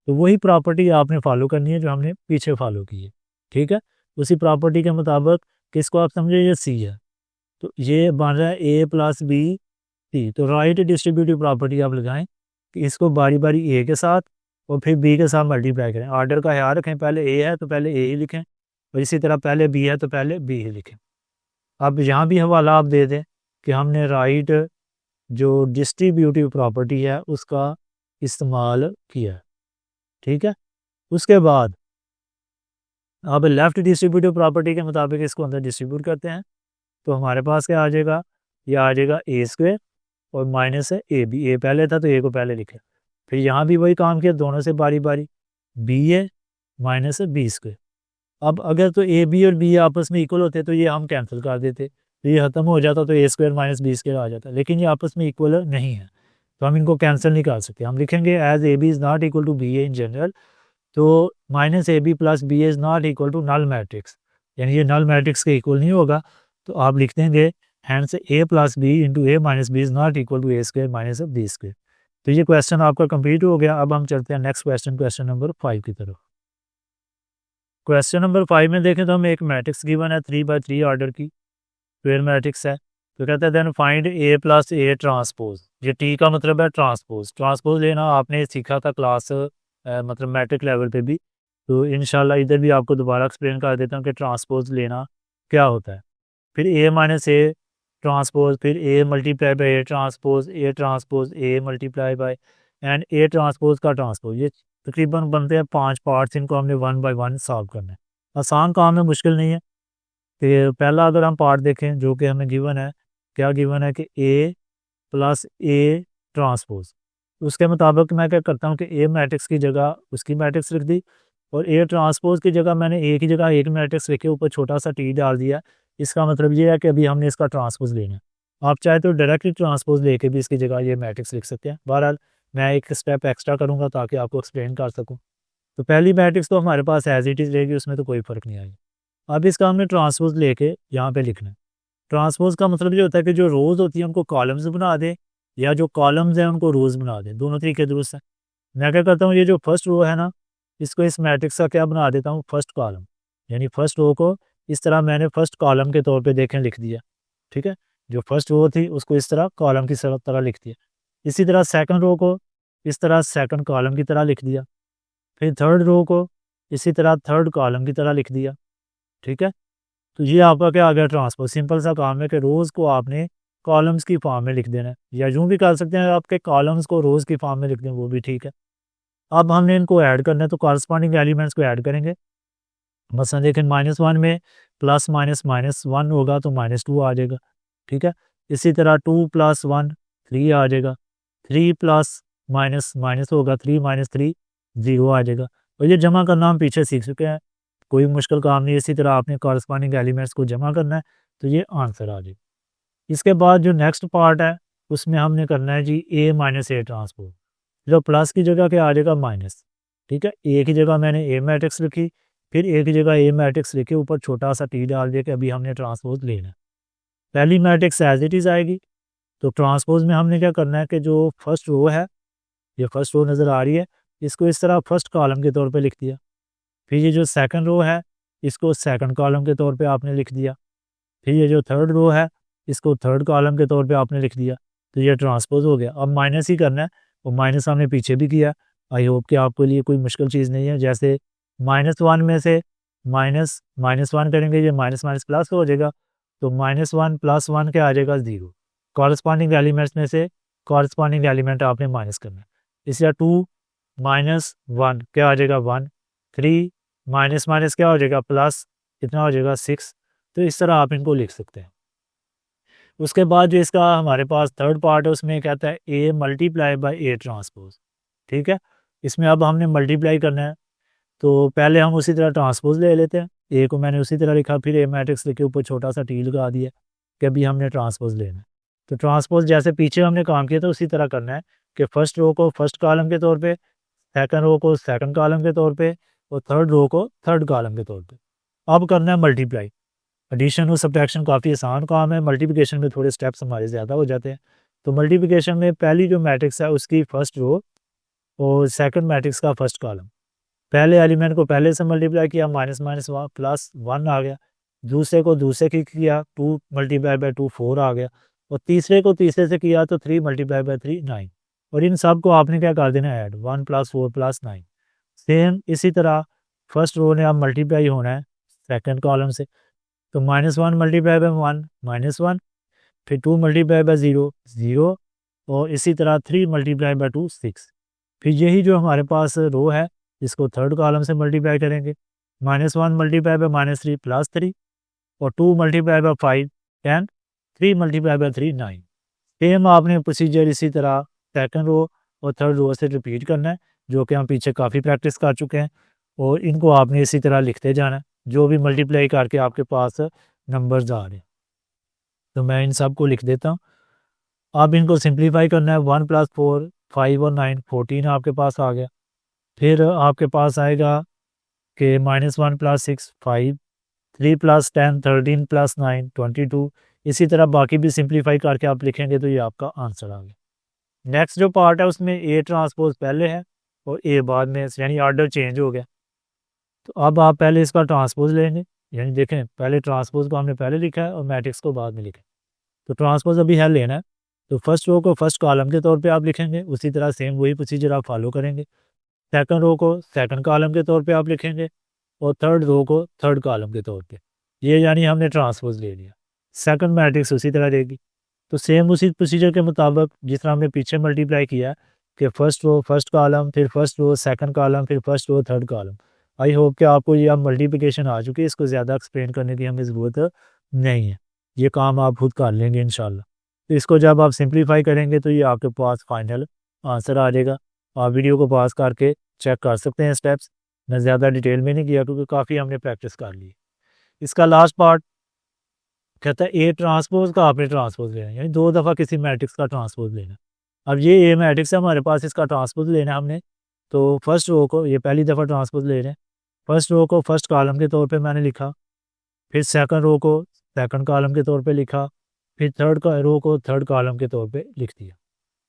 तो वही प्रॉपर्टी आपने फॉलो करनी है जो हमने पीछे फॉलो की है। ठीक है, उसी प्रॉपर्टी के मुताबिक किसको आप समझे, ये सी है, तो ये बन रहा है ए प्लस बी सी। तो राइट डिस्ट्रीब्यूटिव प्रॉपर्टी आप लगाएं कि इसको बारी बारी ए के साथ और फिर बी के साथ मल्टीप्लाई करें। ऑर्डर का ख्याल रखें, पहले ए है तो पहले ए ही लिखें, और इसी तरह पहले बी है तो पहले बी ही लिखें। अब यहाँ भी हवाला आप दे दें कि हमने राइट जो डिस्ट्रीब्यूटिव प्रॉपर्टी है उसका इस्तेमाल किया। ठीक है, उसके बाद अब लेफ़्ट डिस्ट्रीब्यूटिव प्रॉपर्टी के मुताबिक इसको अंदर डिस्ट्रीब्यूट करते हैं। तो हमारे पास क्या आ जाएगा, ये आ जाएगा ए स्क्वायर और माइनस है ए बी। ए पहले था तो ए को पहले लिखे, फिर यहाँ भी वही काम किया, दोनों से बारी बारी बी ए माइनस है बी स्क्वायर। अब अगर तो ए बी और बी आपस में इक्वल होते तो ये हम कैंसिल कर देते, तो ये ख़त्म हो जाता, तो A square minus B square आ जाता, लेकिन ये आपस में इक्वल नहीं है तो हम इनको कैंसिल नहीं कर सकते। हम लिखेंगे as A B is not equal to B A in general, तो minus A B plus B is not equal to null matrix, यानी ये नल मैट्रिक्स के इक्वल नहीं होगा। तो आप लिख देंगे hence A plus B into A minus B is not equal to A square minus B square. तो ये क्वेश्चन आपका कंप्लीट हो गया। अब हम चलते हैं नेक्स्ट क्वेश्चन, क्वेश्चन नंबर 5 की तरफ। क्वेश्चन नंबर 5 में देखें तो हमें एक मैट्रिक्स गिवन है 3x3 ऑर्डर की स्क्वायर मैट्रिक्स है। तो कहते हैं then find A plus A transpose. ये टी का मतलब है ट्रांसपोज। ट्रांसपोज लेना आपने सीखा था क्लास मतलब मैट्रिक लेवल पे भी, तो इंशाल्लाह इधर भी आपको दोबारा एक्सप्लेन कर देता हूँ कि ट्रांसपोज लेना क्या होता है। फिर ए माइनस ए ट्रांसपोज, फिर A multiply by A transpose A multiply by and A transpose का ट्रांसपोज। ये तकरीबन बनते हैं 5 पार्ट्स, इनको हमने 1 बाय 1 सॉल्व करना है। आसान काम है, मुश्किल नहीं है। तो पहला अगर हम पार्ट देखें जो कि हमें गिवन है, क्या गिवन है कि ए प्लस ए ट्रांसपोज। उसके मुताबिक मैं क्या करता हूँ कि ए मैट्रिक्स की जगह उसकी मैट्रिक्स लिख दी, और ए ट्रांसपोज की जगह मैंने ए की जगह एक मैट्रिक्स लिखे, ऊपर छोटा सा टी डाल दिया। इसका मतलब ये है कि अभी हमने इसका ट्रांसपोज लेना है। आप चाहे तो डायरेक्टली ट्रांसपोज लेके भी इसकी जगह ये मैट्रिक्स लिख सकते हैं। बहरहाल मैं एक स्टेप एक्स्ट्रा करूँगा ताकि आपको एक्सप्लेन कर सकूँ। तो पहली मैट्रिक्स तो हमारे पास एज इट इज़ रहेगी, उसमें तो कोई फ़र्क नहीं आएगा। अब इसका हमने ट्रांसपोज लेके यहाँ पे लिखना है। ट्रांसपोज का मतलब ये होता है कि जो रोज़ होती है उनको कॉलम्स बना दे, या जो कॉलम्स हैं उनको रोज़ बना दे। दोनों तरीके दुरुस्त हैं। मैं क्या करता हूँ, ये जो फर्स्ट रो है ना, इसको इस मैट्रिक्स का क्या बना देता हूँ, फर्स्ट कॉलम। यानी फर्स्ट रो को इस तरह मैंने फर्स्ट कॉलम के तौर पे देखें लिख दिया। ठीक है, जो फर्स्ट रो थी उसको इस तरह कॉलम की तरह लिख दिया। इसी तरह सेकंड रो को इस तरह सेकंड कॉलम की तरह लिख दिया। फिर थर्ड रो को इसी तरह थर्ड कॉलम की तरह लिख दिया। ठीक है, तो ये आपका क्या आ गया, ट्रांसपोज। सिंपल सा काम है कि रोज़ को आपने कॉलम्स की फॉर्म में लिख देना है, या यूँ भी कर सकते हैं आपके कॉलम्स को रोज़ की फॉर्म में लिख दें, वो भी ठीक है। अब हमने इनको ऐड करना है, तो कॉरस्पॉन्डिंग एलिमेंट्स को ऐड करेंगे। मसलन देखें, -1 में प्लस माइनस -1 होगा तो -2 आ जाएगा। ठीक है, इसी तरह 2 + 1 3 आ जाएगा। 3 प्लस माइनस माइनस होगा, 3 - 3 0 आ जाएगा। और ये जमा करना हम पीछे सीख चुके हैं, कोई मुश्किल काम नहीं है। इसी तरह आपने कॉरस्पॉन्डिंग एलिमेंट्स को जमा करना है, तो ये आंसर आ जाएगा। इसके बाद जो नेक्स्ट पार्ट है उसमें हमने करना है जी A - A ट्रांसपोज। जो प्लस की जगह क्या आ जाएगा, माइनस। ठीक है, ए की जगह मैंने ए मैट्रिक्स लिखी, फिर ए की जगह ए मैट्रिक्स लिखी, ऊपर छोटा सा टी डाल दिया कि अभी हमने ट्रांसपोज लेना है। पहली मैट्रिक्स एज इट इज़ आएगी। तो ट्रांसपोज में हमने क्या करना है कि जो फर्स्ट रो है, ये फर्स्ट रो नज़र आ रही है, इसको इस तरह फर्स्ट कॉलम के तौर पे लिख दिया। फिर ये जो सेकंड रो है, इसको सेकंड कॉलम के तौर पे आपने लिख दिया। फिर ये जो थर्ड रो है, इसको थर्ड कॉलम के तौर पे आपने लिख दिया। तो ये ट्रांसपोज हो गया। अब माइनस ही करना है, वो माइनस हमने पीछे भी किया। आई होप कि आपके लिए कोई मुश्किल चीज़ नहीं है। जैसे -1 में से -1 करेंगे, ये माइनस माइनस प्लस हो जाएगा, तो -1 + 1 क्या आ जाएगा, 0। कॉरस्पॉन्डिंग एलिमेंट्स में से कॉरस्पॉन्डिंग एलिमेंट आपने माइनस करना है। इसी तरह 2 - 1 क्या आ जाएगा, 1। 3 माइनस माइनस क्या हो जाएगा, प्लस, कितना हो जाएगा, 6। तो इस तरह आप इनको लिख सकते हैं। उसके बाद जो इसका हमारे पास थर्ड पार्ट है, उसमें कहता है A × A ट्रांसपोज। ठीक है, इसमें अब हमने मल्टीप्लाई करना है, तो पहले हम उसी तरह ट्रांसपोज ले लेते हैं। ए को मैंने उसी तरह लिखा, फिर ए मैट्रिक्स लिखे, ऊपर छोटा सा टी लगा दिया कि अभी हमने ट्रांसपोज लेना है। तो ट्रांसपोज जैसे पीछे हमने काम किया था उसी तरह करना है कि फर्स्ट रो को फर्स्ट कॉलम के तौर पे, सेकंड रो को सेकंड कॉलम के तौर पे, और थर्ड रो को थर्ड कॉलम के तौर पे। अब करना है मल्टीप्लाई। एडिशन और सब्ट्रैक्शन काफ़ी आसान काम है, मल्टीप्लिकेशन में थोड़े स्टेप्स हमारे ज़्यादा हो जाते हैं। तो मल्टीप्लिकेशन में पहली जो मैट्रिक्स है उसकी फर्स्ट रो और सेकंड मैट्रिक्स का फर्स्ट कॉलम, पहले एलिमेंट को पहले से मल्टीप्लाई किया, -1 आ गया। दूसरे को दूसरे की किया, 2 × 2 4 आ गया। और तीसरे को तीसरे से किया तो 3 × 3 9। और इन सब को आपने क्या कर देना, ऐड, 1 + 4 + 9। सेम इसी तरह फर्स्ट रो ने अब मल्टीप्लाई होना है सेकंड कॉलम से, तो -1 × 1 -1, फिर 2 × 0 0, और इसी तरह 3 × 2 6। फिर यही जो हमारे पास रो है इसको थर्ड कॉलम से मल्टीप्लाई करेंगे, -1 × -3 +3, और 2 × 5 10, 3 × 3 9। सेम आपने प्रोसीजर इसी तरह सेकंड रो और थर्ड रो से रिपीट करना है, जो कि हम पीछे काफ़ी प्रैक्टिस कर चुके हैं। और इनको आपने इसी तरह लिखते जाना है, जो भी मल्टीप्लाई करके आपके पास नंबर्स आ रहे हैं। तो मैं इन सब को लिख देता हूँ। अब इनको सिंप्लीफाई करना है, 1 + 4 5 और 9 14 आपके पास आ गया। फिर आपके पास आएगा कि -1 + 6 5, 3 + 10 13 + 9 22। इसी तरह बाकी भी सिंप्लीफाई करके आप लिखेंगे तो ये आपका आंसर आ गया। नेक्स्ट जो पार्ट है उसमें A ट्रांसपोज पहले है और A बाद में, यानी ऑर्डर चेंज हो गया। तो अब आप पहले इसका ट्रांसपोज लेंगे, यानी देखें पहले ट्रांसपोज को हमने पहले लिखा है और मैट्रिक्स को बाद में लिखा है। तो ट्रांसपोज अभी है लेना है, तो फर्स्ट रो को फर्स्ट कॉलम के तौर पे आप लिखेंगे, उसी तरह सेम वही प्रोसीजर आप फॉलो करेंगे। सेकंड रो को सेकंड कॉलम के तौर पे आप लिखेंगे, और थर्ड रो को थर्ड कॉलम के तौर पे। ये यानी हमने ट्रांसपोज ले लिया। सेकंड मैट्रिक्स उसी तरह देगी। तो सेम उसी प्रोसीजर के मुताबिक जिस तरह हमने पीछे मल्टीप्लाई किया कि फर्स्ट रो फर्स्ट कॉलम, फिर फर्स्ट रो सेकंड कॉलम, फिर first row third column. I hope कि आपको ये अब मल्टीप्लिकेशन आ चुकी है, इसको ज़्यादा एक्सप्लेन करने की हमें ज़रूरत नहीं है, ये काम आप खुद कर लेंगे इंशाल्लाह। तो इसको जब आप सिंप्लीफाई करेंगे तो ये आपके पास फाइनल आंसर आ जाएगा। आप वीडियो को पास करके चेक कर सकते हैं स्टेप्स। मैं ज़्यादा डिटेल में नहीं किया क्योंकि काफ़ी हमने प्रैक्टिस कर ली। इसका लास्ट पार्ट कहता है ए ट्रांसपोज का आपने ट्रांसपोज लेना है, यानी 2 दफ़ा किसी मैट्रिक्स का ट्रांसपोज लेना। अब ये ए मैट्रिक्स है हमारे पास, इसका ट्रांसपोज लेना है हमने। तो फर्स्ट रो को ये पहली दफ़ा ट्रांसपोज ले रहे हैं, फर्स्ट रो को फर्स्ट कॉलम के तौर पे मैंने लिखा, फिर सेकंड रो को सेकंड कॉलम के तौर पे लिखा, फिर थर्ड रो को थर्ड कॉलम के तौर पे लिख दिया।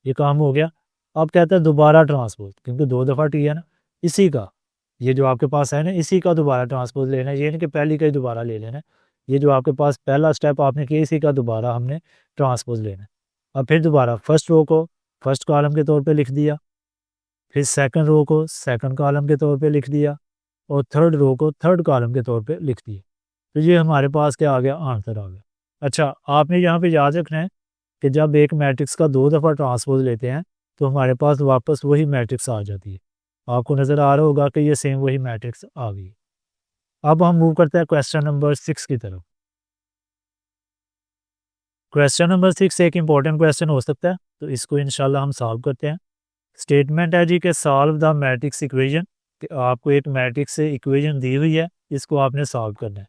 ये काम हो गया। अब कहते हैं दोबारा ट्रांसपोज, क्योंकि 2 दफ़ा टी है ना, इसी का, ये जो आपके पास है ना, इसी का दोबारा ट्रांसपोज लेना है। ये नहीं कि पहली का ही दोबारा ले लेना है। ये जो आपके पास पहला स्टेप आपने किया, इसी का दोबारा हमने ट्रांसपोज लेना है। अब फिर दोबारा फर्स्ट रो को फर्स्ट कॉलम के तौर पे लिख दिया, फिर सेकंड रो को सेकंड कॉलम के तौर पे लिख दिया, और थर्ड रो को थर्ड कॉलम के तौर पे लिख दिया। तो ये हमारे पास क्या आ गया, आंसर आ गया। अच्छा, आपने यहाँ पे याद रखना है कि जब एक मैट्रिक्स का 2 दफ़ा ट्रांसपोज लेते हैं तो हमारे पास वापस वही मैट्रिक्स आ जाती है। आपको नज़र आ रहा होगा कि ये सेम वही मैट्रिक्स आ गई। अब हम मूव करते हैं क्वेश्चन नंबर 6 की तरफ। क्वेश्चन नंबर 6 एक इंपॉर्टेंट क्वेश्चन हो सकता है, तो इसको इंशाल्लाह हम सॉल्व करते हैं। स्टेटमेंट है जी कि सॉल्व द मैट्रिक्स इक्वेशन, कि आपको एक मैट्रिक्स से इक्वेशन दी हुई है, इसको आपने सॉल्व करना है।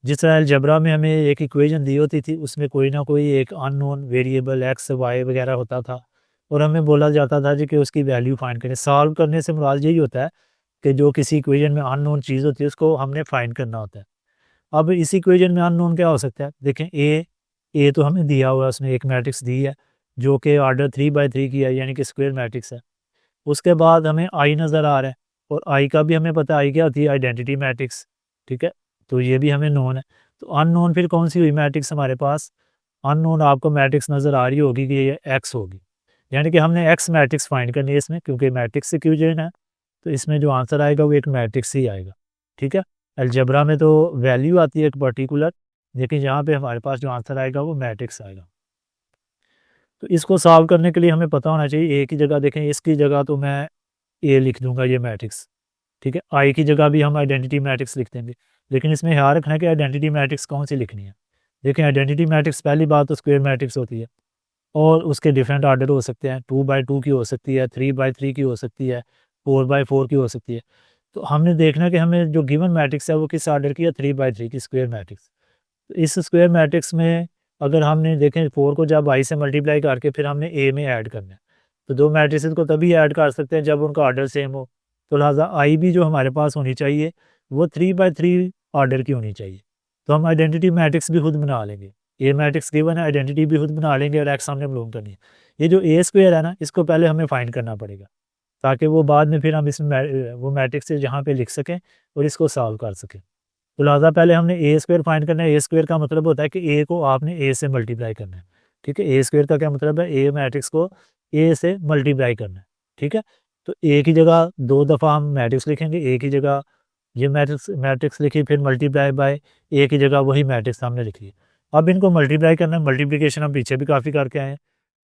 जिस तरह अलजेब्रा में हमें एक इक्वेशन दी होती थी, उसमें कोई ना कोई एक अननोन वेरिएबल एक्स वाई वगैरह होता था, और हमें बोला जाता था जी कि उसकी वैल्यू फाइंड करें। सॉल्व करने से मुराद यही होता है कि जो किसी इक्वेशन में अननोन चीज़ होती है उसको हमने फाइंड करना होता है। अब इस इक्वेशन में अननोन क्या हो सकता है, देखें ए तो हमें दिया हुआ है, उसने एक मैट्रिक्स दी है जो कि ऑर्डर 3/3 की है, यानी कि स्क्वायर मैट्रिक्स है। उसके बाद हमें आई नज़र आ रहा है, और आई का भी हमें पता है आई क्या होती है, आइडेंटिटी मैट्रिक्स। ठीक है, तो ये भी हमें नोन है। तो अननोन फिर कौन सी हुई मैट्रिक्स हमारे पास, अननोन आपको मैट्रिक्स नज़र आ रही होगी कि ये एक्स होगी, यानी कि हमने एक्स मैट्रिक्स फाइंड करनी है इसमें, क्योंकि मैट्रिक्स इक्वेशन है, तो इसमें जो आंसर आएगा वो एक मैट्रिक्स ही आएगा। ठीक है, अलजेब्रा में तो वैल्यू आती है एक पर्टिकुलर, लेकिन यहाँ पे हमारे पास जो आंसर आएगा वो मैट्रिक्स आएगा। तो इसको सॉल्व करने के लिए हमें पता होना चाहिए, ए की जगह देखें, इसकी जगह तो मैं ए लिख दूंगा ये मैट्रिक्स। ठीक है, आई की जगह भी हम आइडेंटिटी मैट्रिक्स लिख देंगे, लेकिन इसमें ख्याल रखना है कि आइडेंटिटी मैट्रिक्स कौन सी लिखनी है। देखें, आइडेंटिटी मैट्रिक्स पहली बात तो स्क्वायर मैट्रिक्स होती है, और उसके डिफरेंट आर्डर हो सकते हैं, 2/2 की हो सकती है, 3/3 की हो सकती है, 4/4 की हो सकती है। तो हमने देखना है कि हमें जो गिवन मैट्रिक्स है वो किस आर्डर की है, 3/3 की स्क्वायर मैट्रिक्स। तो इस स्क्वायर मैट्रिक्स में अगर हमने देखें 4 को जब आई से मल्टीप्लाई करके फिर हमने ए में ऐड करना है, तो दो मैट्रिक्स को तभी ऐड कर सकते हैं जब उनका ऑर्डर सेम हो। तो लिहाजा आई भी जो हमारे पास होनी चाहिए वो 3/3 ऑर्डर की होनी चाहिए। तो हम आइडेंटिटी मैट्रिक्स भी खुद बना लेंगे, ए मैट्रिक्स गिवन है, आइडेंटिटी भी खुद बना लेंगे, और एक्स हमने बिलोंग करनी है। ये जो ए स्क्वायर है ना, इसको पहले हमें फाइंड करना पड़ेगा, ताकि वो बाद में फिर हम इसमें वो मैट्रिक्स से जहाँ पे लिख सकें और इसको सॉल्व कर सकें। तो लिहाजा पहले हमने ए स्क्वायर फाइंड करना है। ए स्क्वायर का मतलब होता है कि ए को आपने ए से मल्टीप्लाई करना है। ठीक है, ए स्क्वायर का क्या मतलब है, ए मैट्रिक्स को ए से मल्टीप्लाई करना है। ठीक है, तो ए की जगह 2 दफ़ा हम मैट्रिक्स लिखेंगे, ए की जगह ये मैट्रिक्स मैट्रिक्स लिखी, फिर मल्टीप्लाई बाय ए की जगह वही मैट्रिक्स हमने लिख ली। अब इनको मल्टीप्लाई करना है, मल्टीप्लिकेशन हम पीछे भी काफ़ी करके आए हैं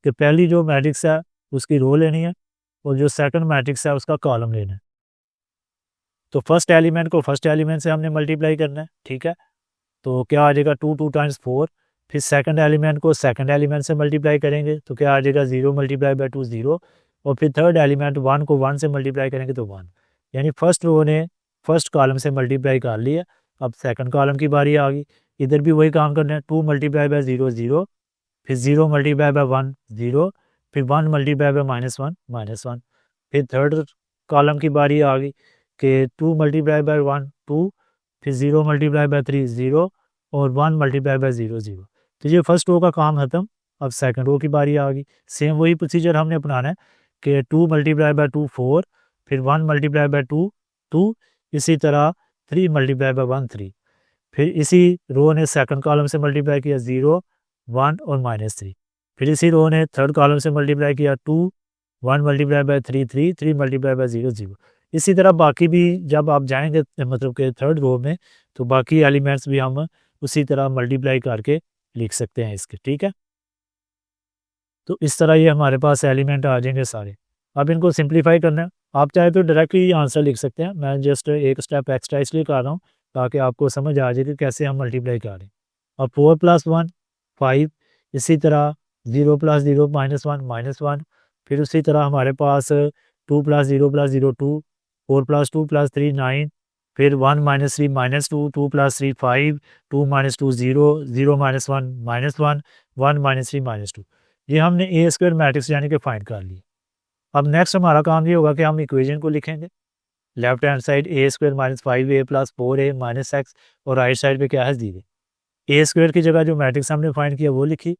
कि पहली जो मैट्रिक्स है उसकी रो लेनी है, और जो सेकंड मैट्रिक्स है उसका कॉलम लेना है। तो फर्स्ट एलिमेंट को फर्स्ट एलिमेंट से हमने मल्टीप्लाई करना है। ठीक है, तो क्या आ जाएगा 2 टाइम्स 4। फिर सेकंड एलिमेंट को सेकंड एलिमेंट से मल्टीप्लाई करेंगे तो क्या आ जाएगा 0 मल्टीप्लाई बाय 2 0। और फिर थर्ड एलिमेंट 1 को 1 से मल्टीप्लाई करेंगे तो 1। यानी फर्स्ट रो ने फर्स्ट कॉलम से मल्टीप्लाई कर लिया। अब सेकंड कॉलम की बारी आ गई, इधर भी वही काम करना है, 2 मल्टीप्लाई बाय 0 0, फिर 0 मल्टीप्लाई बाय 1 0, फिर 1 मल्टीप्लाई बाय -1 -1। फिर थर्ड कॉलम की बारी आ गई कि 2 मल्टीप्लाई बाय 1 2, फिर 0 मल्टीप्लाई बाय 3 0, और 1 मल्टीप्लाई बाय 0 0। तो ये फर्स्ट रो का काम खत्म। अब सेकंड रो की बारी आ गई, सेम वही प्रोसीजर हमने अपनाना है कि 2 मल्टीप्लाई बाय 2 4, फिर 1 मल्टीप्लाई बाय 2 2, इसी तरह 3 मल्टीप्लाई बाय 1 3। फिर इसी रो ने सेकंड कॉलम से मल्टीप्लाई किया 0 1 और -3। फिर इसी रो ने थर्ड कॉलम से मल्टीप्लाई किया 2 1 मल्टीप्लाई बाय 3 3 3 मल्टीप्लाई बाय 0 0। इसी तरह बाकी भी जब आप जाएंगे मतलब कि थर्ड रो में, तो बाकी एलिमेंट्स भी हम उसी तरह मल्टीप्लाई करके लिख सकते हैं इसके। ठीक है, तो इस तरह ये हमारे पास एलिमेंट आ जाएंगे सारे। अब इनको सिंप्लीफाई करना है, आप चाहे तो डायरेक्टली आंसर लिख सकते हैं, मैं जस्ट एक स्टेप एक्स्ट्रा इसलिए कर रहा हूँ ताकि आपको समझ आ जाए कि कैसे हम मल्टीप्लाई कर रहे हैं। अब 4 + 1 5, इसी तरह 0 + 0 -1 -1। फिर उसी तरह हमारे पास 2 + 0 + 0 2, 4 + 2 + 3 9, फिर 1 - 3 -2, 2 + 3 5, 2 - 2 0, 0 - 1 -1, 1 - 3 -2। ये हमने ए स्क्वायर मैट्रिक्स यानी कि फाइंड कर लिया। अब नेक्स्ट हमारा काम ये होगा कि हम इक्वेशन को लिखेंगे। Left hand side a² - 5a + 4a - x, और राइट साइड पे क्या है 0। ए स्क्वायर की जगह जो मैट्रिक्स हमने फाइंड किया वो लिखी,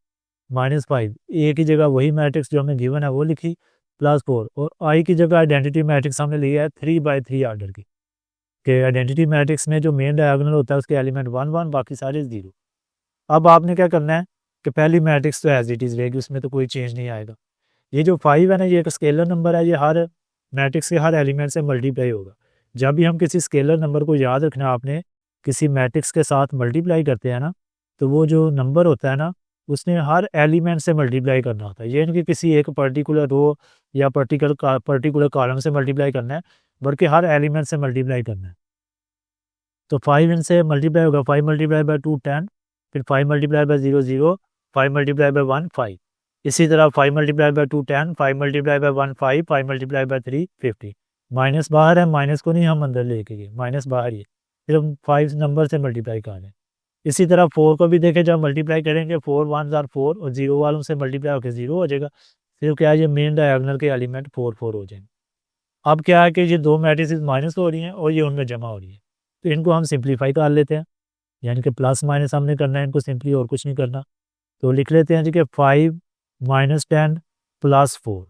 -5, ए की जगह वही मैट्रिक्स जो हमें गिवन है वो लिखी, +4, और आई की जगह आइडेंटिटी मैट्रिक्स हमने लिया है 3/3 आर्डर की, कि आइडेंटिटी मैट्रिक्स में जो मेन डायगोनल होता है उसके एलिमेंट 1 1, बाकी सारे 0। अब आपने क्या करना है कि पहली मैट्रिक्स तो एज इट इज़ रहेगी, उसमें तो कोई चेंज नहीं आएगा। ये जो 5 है ना, ये एक स्केलर नंबर है, ये हर मैट्रिक्स के हर एलिमेंट से मल्टीप्लाई होगा। जब भी हम किसी स्केलर नंबर को याद रखना, आपने किसी मैट्रिक्स के साथ मल्टीप्लाई करते हैं ना, तो वो जो नंबर होता है ना, उसने हर एलिमेंट से मल्टीप्लाई करना होता है। ये नहीं कि किसी एक पर्टिकुलर रो या पर्टिकुलर कॉलम से मल्टीप्लाई करना है, बल्कि हर एलिमेंट से मल्टीप्लाई करना है। तो 5 इनसे मल्टीप्लाई होगा, 5 मल्टीप्लाई बाय 2 10, फिर 5 मल्टीप्लाई बाय 0 0, 5 मल्टीप्लाई बाय 1 5। इसी तरह 5 multiply by 2 10, 5 multiply by 1 5, 5 multiply by 3 50। Minus बाहर है, माइनस को नहीं हम अंदर लेके गए, माइनस बाहर ही है, फिर हम 5 नंबर से मल्टीप्लाई कर रहे हैं। इसी तरह 4 को भी देखें, जब मल्टीप्लाई करेंगे 4 1 आर 4, और 0 वालों से मल्टीप्लाई होकर 0 हो जाएगा। फिर क्या है, ये मेन डायगोनल के एलिमेंट 4 4 हो जाएंगे। अब क्या है कि ये दो मैट्रिसेस माइनस हो रही हैं और ये उनमें जमा हो रही है, तो इनको हम सिंप्लीफाई कर लेते हैं, यानी कि प्लस माइनस हमने करना है इनको सिंपली, और कुछ नहीं करना। तो लिख लेते हैं जी कि 5 - 10 + 4,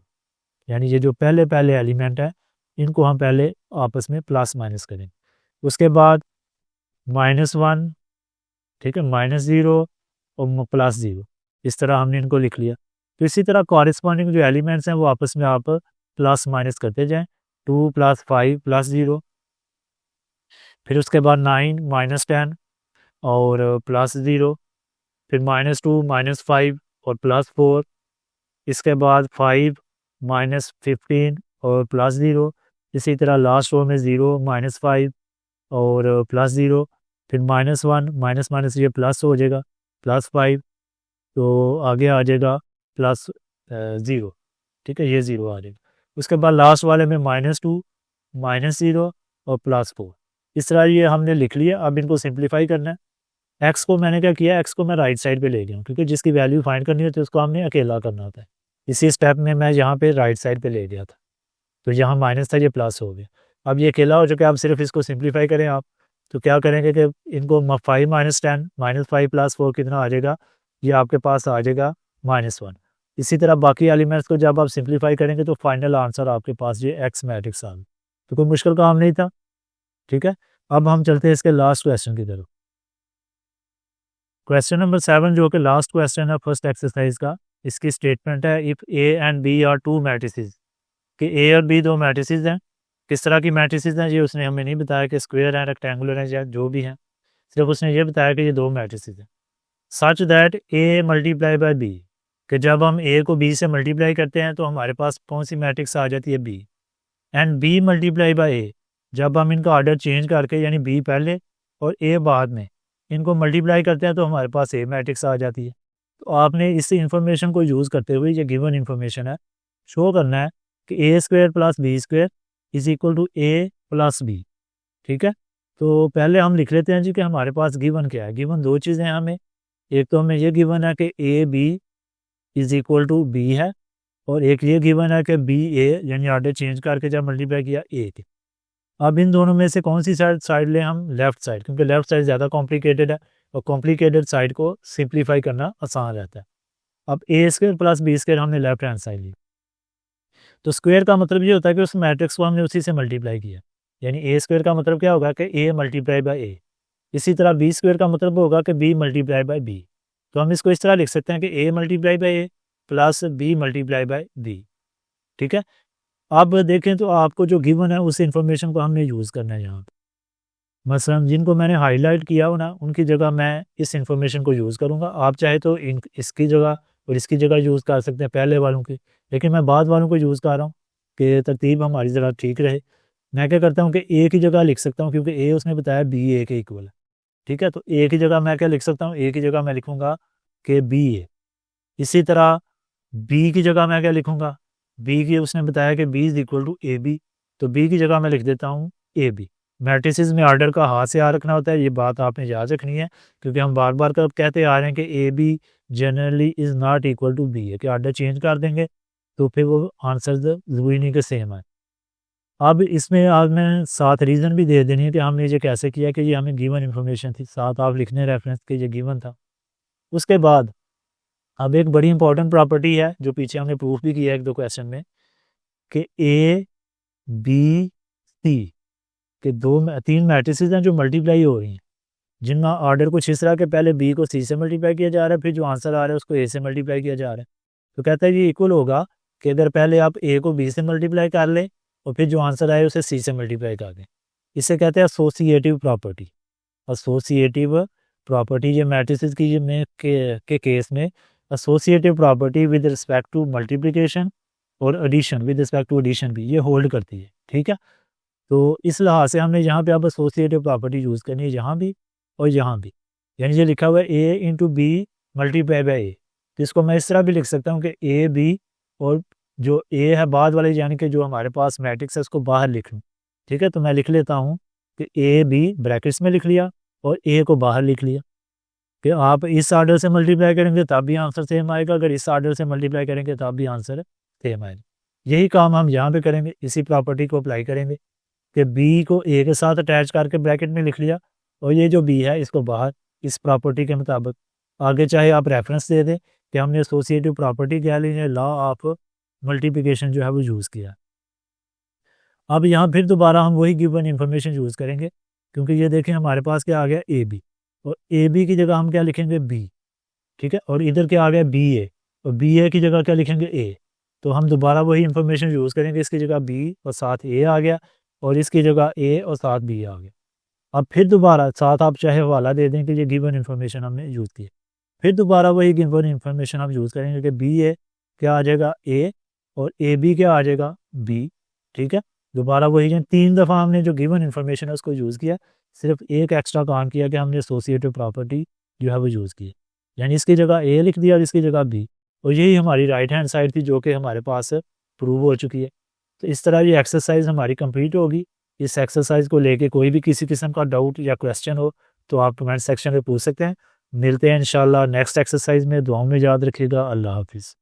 यानी ये जो पहले पहले एलिमेंट है इनको हम पहले आपस में प्लस माइनस करें। उसके बाद -1, ठीक है, -0 और +0, इस तरह हमने इनको लिख लिया। तो इसी तरह कॉरेस्पॉन्डिंग जो एलिमेंट्स हैं वो आपस में आप प्लस माइनस करते जाएं, 2 + 5 + 0, फिर उसके बाद 9 - 10 और +0, फिर -2 -5 और +4, इसके बाद 5 -15 और +0, इसी तरह लास्ट रो में 0 -5 और +0, फिर -1 माइनस ये प्लस हो जाएगा, +5, तो आगे आ जाएगा +0, ठीक है, ये 0 आ जाएगा। उसके बाद लास्ट वाले में -2 -0 और +4, इस तरह ये हमने लिख लिया। अब इनको सिंप्लीफाई करना है। एक्स को मैंने क्या किया, एक्स को मैं राइट साइड पे ले गया हूँ, क्योंकि जिसकी वैल्यू फाइंड करनी होती है उसको हमने अकेला करना होता है। इसी स्टेप में मैं यहाँ पे राइट साइड पे ले गया था, तो यहाँ माइनस था, ये प्लस हो गया। अब ये अकेला हो चुका है, अब सिर्फ इसको सिंप्लीफाई करें आप, तो क्या करेंगे कि इनको 5 - 10 -5 + 4 कितना आ जाएगा, ये आपके पास आ जाएगा -1। इसी तरह बाकी एलिमेंट्स को जब आप सिंप्लीफाई करेंगे तो फाइनल आंसर आपके पास ये एक्स मैट्रिक्स आ गया। तो कोई मुश्किल काम नहीं था, ठीक है। अब हम चलते हैं इसके लास्ट क्वेश्चन की तरफ। क्वेश्चन नंबर 7 जो कि लास्ट क्वेश्चन है फर्स्ट एक्सरसाइज का, इसकी स्टेटमेंट है if A and B are two matrices, कि ए और बी दो मैट्रिसेस हैं। किस तरह की मैट्रिसेस हैं ये उसने हमें नहीं बताया कि स्क्वायर हैं, रेक्टेंगुलर हैं, या जो भी हैं, सिर्फ उसने ये बताया कि ये दो मैट्रिसेस हैं। Such that A multiply by B, कि जब हम ए को बी से मल्टीप्लाई करते हैं तो हमारे पास कौन सी मैट्रिक्स आ जाती है, B. And B multiply by A, जब हम इनका ऑर्डर चेंज करके, यानी बी पहले और ए बाद में, इनको मल्टीप्लाई करते हैं तो हमारे पास ए मैट्रिक्स आ जाती है। तो आपने इस इंफॉर्मेशन को यूज़ करते हुए, ये गिवन इंफॉर्मेशन है, शो करना है कि a² + b² = a + b, ठीक है। तो पहले हम लिख लेते हैं जी कि हमारे पास गिवन क्या है। गिवन दो चीज़ें हैं हमें, एक तो हमें ये गिवन है कि ab = b है, और एक ये गिवन है कि b a, यानी ऑर्डर चेंज करके जब मल्टीप्लाई किया a के। अब इन दोनों में से कौन सी साइड लें हम, लेफ़्ट साइड, क्योंकि लेफ़्ट साइड ज़्यादा कॉम्प्लिकेटेड है और कॉम्प्लिकेटेड साइड को सिंप्लीफाई करना आसान रहता है। अब a² + b² हमने लेफ्ट हैंड साइड ली, तो स्क्वायर का मतलब ये होता है कि उस मैट्रिक्स को हमने उसी से मल्टीप्लाई किया, यानी a² का मतलब क्या होगा कि a मल्टीप्लाई बाय a। इसी तरह b² का मतलब होगा कि b मल्टीप्लाई बाय b। तो हम इसको इस तरह लिख सकते हैं कि a multiply by a + b multiply by b, ठीक है। अब देखें तो आपको जो गिवन है उस इंफॉर्मेशन को हमने यूज़ करना है यहाँ पर। मसलन जिनको मैंने हाईलाइट किया हो ना, उनकी जगह मैं इस इंफॉर्मेशन को यूज़ करूँगा। आप चाहे तो इसकी जगह और इसकी जगह यूज़ कर सकते हैं, पहले वालों की, लेकिन मैं बाद वालों को यूज़ कर रहा हूँ कि तरतीब हमारी ज़रा ठीक रहे। मैं क्या करता हूँ कि ए की जगह लिख सकता हूँ, क्योंकि ए उसने बताया बी ए के इक्वल है, ठीक है। तो ए की जगह मैं क्या लिख सकता हूँ, ए की जगह मैं लिखूँगा कि बी ए। इसी तरह बी की जगह मैं क्या लिखूँगा, बी की उसने बताया कि बी = ए बी, तो बी की जगह मैं लिख देता हूँ ए बी। मैट्रिसेस में ऑर्डर का हाथ से आ रखना होता है, ये बात आपने याद रखनी है, क्योंकि हम बार बार कब कहते आ रहे हैं कि A B generally is not equal to B है, कि ऑर्डर चेंज कर देंगे तो फिर वो आंसर ज़रूरी नहीं कि सेम है। अब इसमें आज मैं साथ रीज़न भी दे देनी है कि हमने ये कैसे किया कि ये हमें गिवन इन्फॉर्मेशन थी, साथ आप लिखने रेफरेंस के ये गिवन था। उसके बाद अब एक बड़ी इंपॉर्टेंट प्रॉपर्टी है जो पीछे हमने प्रूफ भी किया है 1-2 क्वेश्चन में कि ए बी सी के 3 मैट्रिसेस हैं जो मल्टीप्लाई हो रही हैं, जिनका ऑर्डर कुछ इस तरह के पहले बी को सी से मल्टीप्लाई किया जा रहा है, फिर जो आंसर आ रहा है उसको ए से मल्टीप्लाई किया जा रहा है। तो कहता है ये इक्वल होगा कि अगर पहले आप ए को बी से मल्टीप्लाई कर लें और फिर जो आंसर आए उसे सी से मल्टीप्लाई कर दें। इसे कहते हैं एसोसिएटिव प्रॉपर्टी। एसोसिएटिव प्रॉपर्टी ये मैट्रिसेस की में के केस में associative property with respect to multiplication और addition with respect to addition भी ये होल्ड करती है। ठीक है, तो इस लिहाज से हमने यहाँ पे अब एसोसिएटिव प्रॉपर्टी यूज़ करनी है यहाँ भी और यहाँ भी। यानी ये लिखा हुआ है ए इंटू बी मल्टीप्लाई बाई ए, तो इसको मैं इस तरह भी लिख सकता हूँ कि ए बी और जो ए है बाद वाले यानी कि जो हमारे पास मैट्रिक्स है उसको बाहर लिख लूँ। ठीक है, तो मैं लिख लेता हूँ कि ए बी ब्रैकेट्स में लिख लिया और ए को बाहर लिख लिया कि आप इस ऑर्डर से मल्टीप्लाई करेंगे तब भी आंसर सेम आएगा, अगर इस ऑर्डर से मल्टीप्लाई करेंगे तब भी आंसर सेम आएगा। यही काम हम यहाँ पे करेंगे, इसी प्रॉपर्टी को अप्लाई करेंगे कि बी को ए के साथ अटैच करके ब्रैकेट में लिख लिया और ये जो बी है इसको बाहर इस प्रॉपर्टी के मुताबिक। आगे चाहे आप रेफरेंस दे दें कि हमने एसोसिएटिव प्रॉपर्टी क्या ली है, लॉ ऑफ मल्टीप्लिकेशन जो है वो यूज़ किया। अब यहाँ फिर दोबारा हम वही गिवन इन्फॉर्मेशन यूज़ करेंगे क्योंकि ये देखें हमारे पास क्या आ गया ए बी, और ए बी की जगह हम क्या लिखेंगे बी। ठीक है, और इधर क्या आ गया बी ए, और बी ए की जगह क्या लिखेंगे ए। तो हम दोबारा वही इन्फॉर्मेशन यूज़ करेंगे, इसकी जगह बी और साथ ए आ गया और इसकी जगह ए और साथ बी आ गया। अब फिर दोबारा साथ आप चाहे हवाला दे दें कि ये गिवन इन्फॉर्मेशन हमने यूज़ की है, फिर दोबारा वही गिवन इन्फॉर्मेशन हम यूज़ करेंगे कि बी ए क्या आ जाएगा ए और ए बी क्या आ जाएगा बी। ठीक है, दोबारा वही 3 दफ़ा हमने जो गिवन इन्फॉर्मेशन है उसको यूज़ किया, सिर्फ एक एक्स्ट्रा काम किया कि हमने एसोसिएटिव प्रॉपर्टी जो है वो यूज़ की, यानी इसकी जगह ए लिख दिया और इसकी जगह बी, और यही हमारी राइट हैंड साइड थी जो कि हमारे पास प्रूव हो चुकी है। तो इस तरह ये एक्सरसाइज हमारी कंप्लीट होगी। इस एक्सरसाइज को लेके कोई भी किसी किस्म का डाउट या क्वेश्चन हो तो आप कमेंट सेक्शन में पूछ सकते हैं। मिलते हैं इंशाल्लाह नेक्स्ट एक्सरसाइज में। दुआओं में याद रखिएगा। अल्लाह हाफिज़।